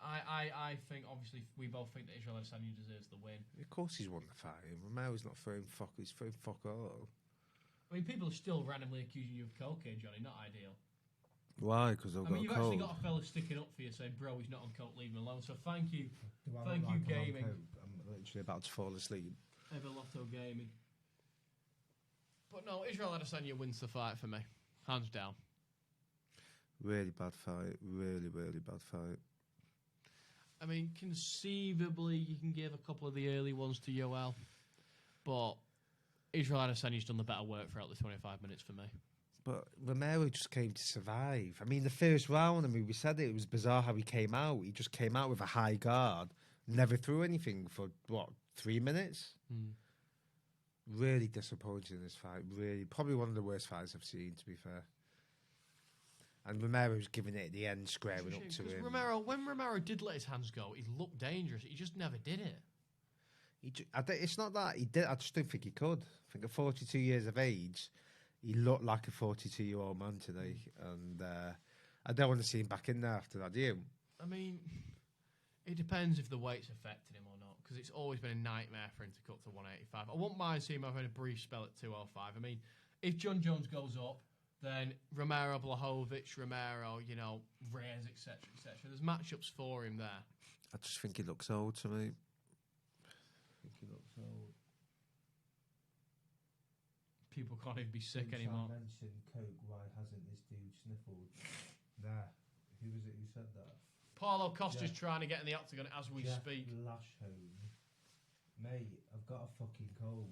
I think, obviously, we both think that Israel Adesanya deserves the win. Of course he's won the fight. Romero's not throwing fuck. He's throwing fuck all. I mean, people are still randomly accusing you of cocaine, Johnny. Not ideal. Why? Because I've got a cold. You've actually got a fella sticking up for you saying, bro, he's not on coke, leave him alone. So thank you. Thank you, gaming. I'm literally about to fall asleep. Ever Lotto Gaming. But no, Israel Adesanya wins the fight for me. Hands down. Really bad fight. Really, really bad fight. I mean, conceivably, you can give a couple of the early ones to Yoel. But Israel Adesanya's done the better work throughout the 25 minutes for me. But Romero just came to survive. I mean, the first round, I mean, we said it was bizarre how he came out. He just came out with a high guard, never threw anything for, 3 minutes? Really disappointed in this fight. Really, probably one of the worst fights I've seen, to be fair. And Romero's giving it at the end, squaring up to him. When Romero did let his hands go, he looked dangerous. He just never did it. It's not that he did. I just don't think he could. I think at 42 years of age, he looked like a 42-year-old man today, and I don't want to see him back in there after that. Do you? I mean, it depends if the weight's affected him or not, because it's always been a nightmare for him to cut to 185. I wouldn't mind seeing him having a brief spell at 205. I mean, if John Jones goes up, then Romero, Blachowicz, Romero, Reyes, etc., etc. There's matchups for him there. I just think he looks old to me. He looks old. People can't even be sick anymore. I mentioned coke. Why hasn't this dude sniffled? Nah. Who was it who said that? Paulo Costa's trying to get in the octagon as we speak. Lashhome. Mate, I've got a fucking cold.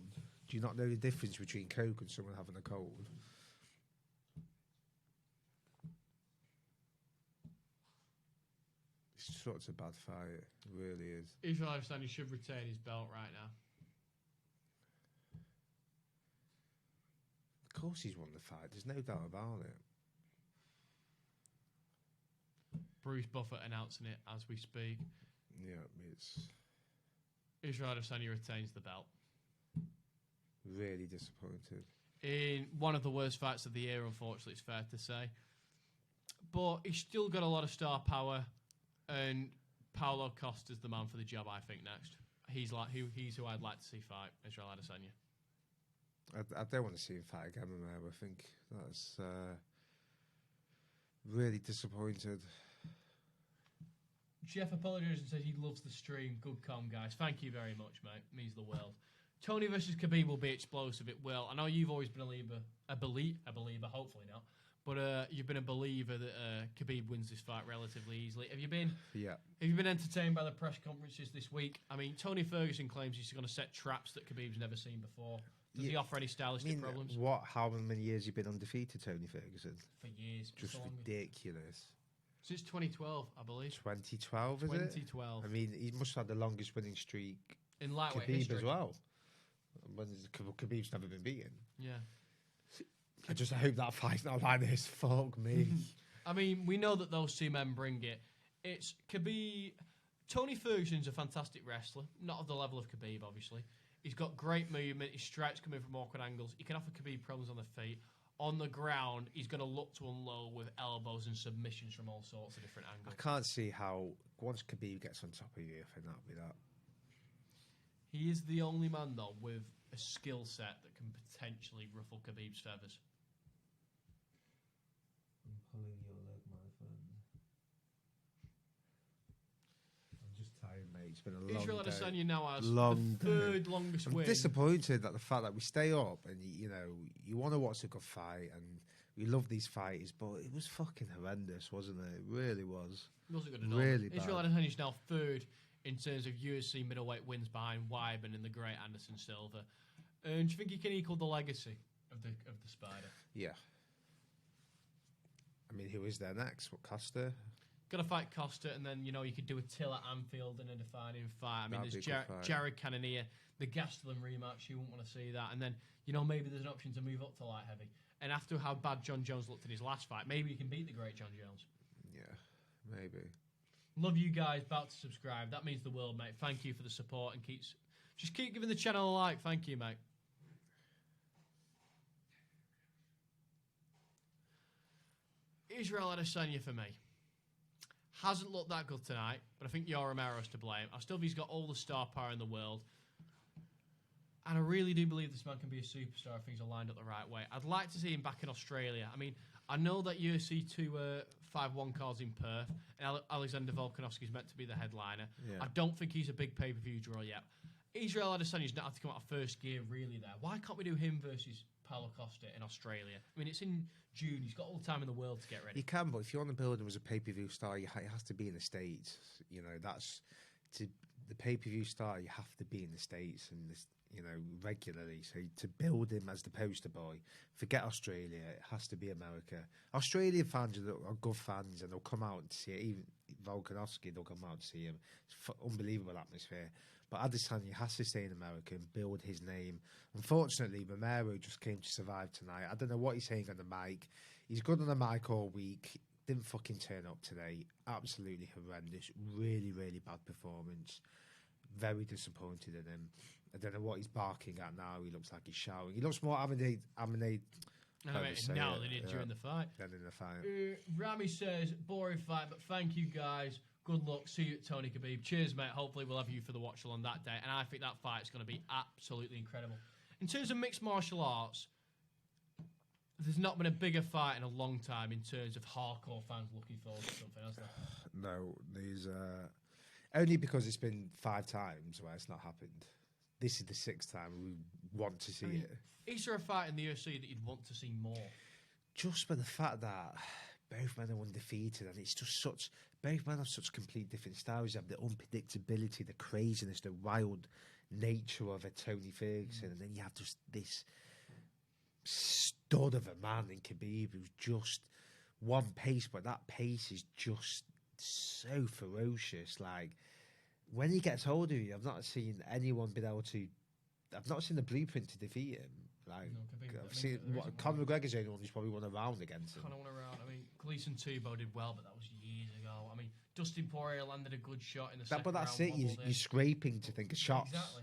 Do you not know the difference between coke and someone having a cold? It's such a bad fight. It really is. Israel Adesanya should retain his belt right now. Of course he's won the fight. There's no doubt about it. Bruce Buffer announcing it as we speak. Yeah, it's... Israel Adesanya retains the belt. Really disappointed. In one of the worst fights of the year, unfortunately, it's fair to say. But he's still got a lot of star power, and Paulo Costa's the man for the job, I think, next. He's who I'd like to see fight, Israel Adesanya. I don't want to see him fight again, Romero. I think that's... Really disappointed. Jeff apologises and says he loves the stream. Good com, guys. Thank you very much, mate. It means the world. Tony versus Khabib will be explosive. It will. I know you've always been a believer, hopefully not, but you've been a believer that Khabib wins this fight relatively easily. Have you been? Yeah. Have you been entertained by the press conferences this week? I mean, Tony Ferguson claims he's going to set traps that Khabib's never seen before. Does he offer any stylistic problems? How many years have you been undefeated, Tony Ferguson? For years. Just so ridiculous. Since 2012, I believe. 2012, is 2012. it? I mean, he must have had the longest winning streak in lightweight Khabib history as well. When Khabib's never been beaten. Yeah. I just hope that fight's not like this. Fuck me. I mean, we know that those two men bring it. It's Khabib. Tony Ferguson's a fantastic wrestler, not of the level of Khabib, obviously. He's got great movement. His strikes come in from awkward angles. He can offer Khabib problems on the feet. On the ground, he's going to look to unload with elbows and submissions from all sorts of different angles. I can't see how, once Khabib gets on top of you, I think that'll be that. He is the only man, though, with a skill set that can potentially ruffle Khabib's feathers. I'm pulling your leg, my friend. I'm just tired, mate. It's been a long Israel day. Adesanya now has Long the third longest I'm win. disappointed that the fact that we stay up and, you know, you want to watch a good fight and we love these fights, but it was fucking horrendous, wasn't it? It really was. It wasn't good at all. Really bad. Israel Adesanya is now third in terms of UFC middleweight wins behind Weidman and the great Anderson Silva. Do you think he can equal the legacy of the Spider? Yeah. I mean, who is there next? What, Costa? Got to fight Costa, and then, you know, you could do a Till at Anfield in a defining fight. I mean, That'd there's be a good fight. Jared Cannonier, the Gastelum rematch. You wouldn't want to see that. And then, you know, maybe there's an option to move up to light heavy. And after how bad John Jones looked in his last fight, maybe he can beat the great John Jones. Yeah, maybe. Love you guys. About to subscribe. That means the world, mate. Thank you for the support and just keep giving the channel a like. Thank you, mate. Israel Adesanya for me. Hasn't looked that good tonight, but I think Yoel Romero's to blame. I still think he's got all the star power in the world. And I really do believe this man can be a superstar if things are lined up the right way. I'd like to see him back in Australia. I mean, I know that UFC 251 card's in Perth, and Alexander Volkanovski's meant to be the headliner. Yeah. I don't think he's a big pay-per-view draw yet. Israel Adesanya's not had to come out of first gear really there. Why can't we do him versus Paulo Costa in Australia? I mean, it's in June. He's got all the time in the world to get ready. You can, but if you want to build him as a pay-per-view star, it has to be in the States. You know, that's the pay-per-view star. You have to be in the States and this, you know, regularly. So to build him as the poster boy, forget Australia. It has to be America. Australian fans are good fans, and they'll come out to see it. Even Volkanovski, they'll come out to see him. It's unbelievable atmosphere. But Adesanya has to stay in America and build his name. Unfortunately, Romero just came to survive tonight. I don't know what he's saying on the mic. He's good on the mic all week. Didn't fucking turn up today. Absolutely horrendous. Really, really bad performance. Very disappointed in him. I don't know what he's barking at now. He looks like he's shouting. He looks more animated now than he did during the fight. Than in the fight. Rami says, boring fight, but thank you guys. Good luck. See you at Tony Khabib. Cheers, mate. Hopefully we'll have you for the watch on that day. And I think that fight's going to be absolutely incredible. In terms of mixed martial arts, there's not been a bigger fight in a long time in terms of hardcore fans looking forward to something, has there? No, there's only because it's been 5 times where it's not happened. This is the 6th time we want to see it. Is there a fight in the UFC that you'd want to see more? Just by the fact that both men are undefeated, and it's just such. Both men have such complete different styles. You have the unpredictability, the craziness, the wild nature of a Tony Ferguson, and then you have just this stud of a man in Khabib who's just one pace, but that pace is just so ferocious. Like, when he gets hold of you, I've not seen anyone been able to. I've not seen the blueprint to defeat him. Like, No, I've seen Conor McGregor's the only one who's probably won a round against him. Conor won a round. I mean, Gleason Tebow did well, but that was years ago. I mean, Dustin Poirier landed a good shot in the second But that's round. it. You're scraping to think of shots. Exactly.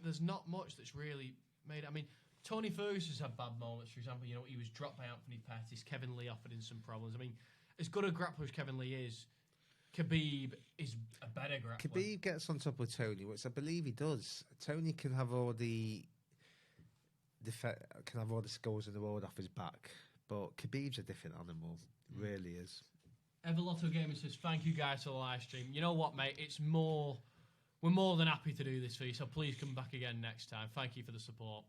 There's not much that's really made. I mean, Tony Ferguson's had bad moments. For example, you know, he was dropped by Anthony Pettis. Kevin Lee offered him some problems. I mean, as good a grappler as Kevin Lee is, Khabib is a better grappler. Khabib gets on top of Tony, which I believe he does. Tony can have all the skills in the world off his back, but Khabib's a different animal. Really is. Everlotto Gaming says, thank you guys for the live stream. You know what, mate? We're more than happy to do this for you, so please come back again next time. Thank you for the support.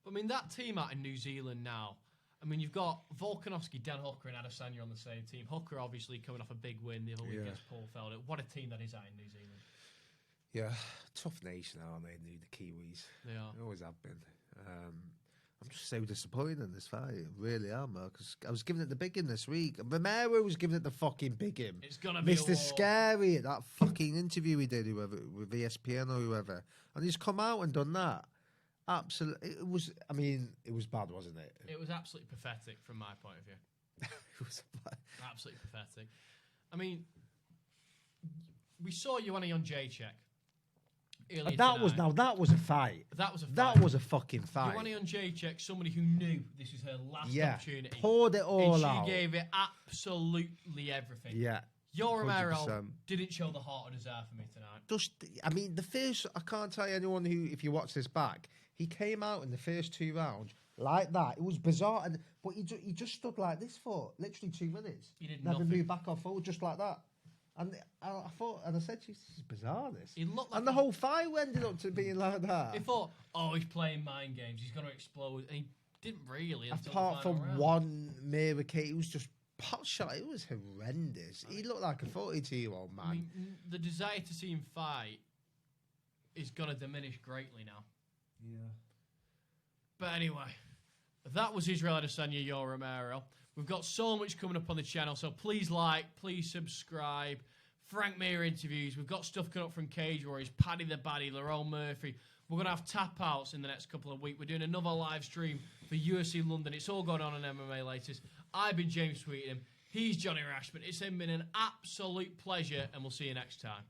But, I mean, that team out in New Zealand now, I mean, you've got Volkanovski, Dan Hooker, and Adesanya on the same team. Hooker obviously coming off a big win the other week against Paul Felder. What a team that is out in New Zealand. Yeah, tough nation, aren't they, the Kiwis? They are. They always have been. I'm just so disappointed in this fight. I really am, because I was giving it the big in this week. Romero was giving it the fucking big in. It's going to be Mr. Scary at that fucking interview he did with ESPN or whoever. And he's come out and done that. Absolutely. It was bad, wasn't it? It was absolutely pathetic from my point of view. It was bad. Absolutely pathetic. I mean, we saw Joanna Jedrzejczyk. That was a fight. That was a fight. That was a fucking fight. Joanna Jedrzejczyk, somebody who knew this was her last opportunity. Poured it all and out. She gave it absolutely everything. Yeah. Yoel Romero didn't show the heart or desire for me tonight. The first, I can't tell you anyone who, if you watch this back, he came out in the first 2 rounds like that. It was bizarre, but he just stood like this for literally 2 minutes. He did Never nothing. moved back or forward, just like that. And I thought, and I said, this is bizarre, this. He looked like and the whole fight ended up to being like that. He thought, he's playing mind games. He's going to explode. And he didn't really. Apart from one mirror case, it was just pot shot. It was horrendous. He looked like a 42-year-old man. I mean, the desire to see him fight is going to diminish greatly now. Yeah. But anyway, that was Israel Adesanya, Yoel Romero. We've got so much coming up on the channel, so please like, please subscribe. Frank Mir interviews. We've got stuff coming up from Cage Warriors, Paddy the Baddy, Lerone Murphy. We're going to have tap-outs in the next couple of weeks. We're doing another live stream for UFC London. It's all going on MMA Latest. I've been James Sweetenham. He's Johnny Rashman. It's been an absolute pleasure, and we'll see you next time.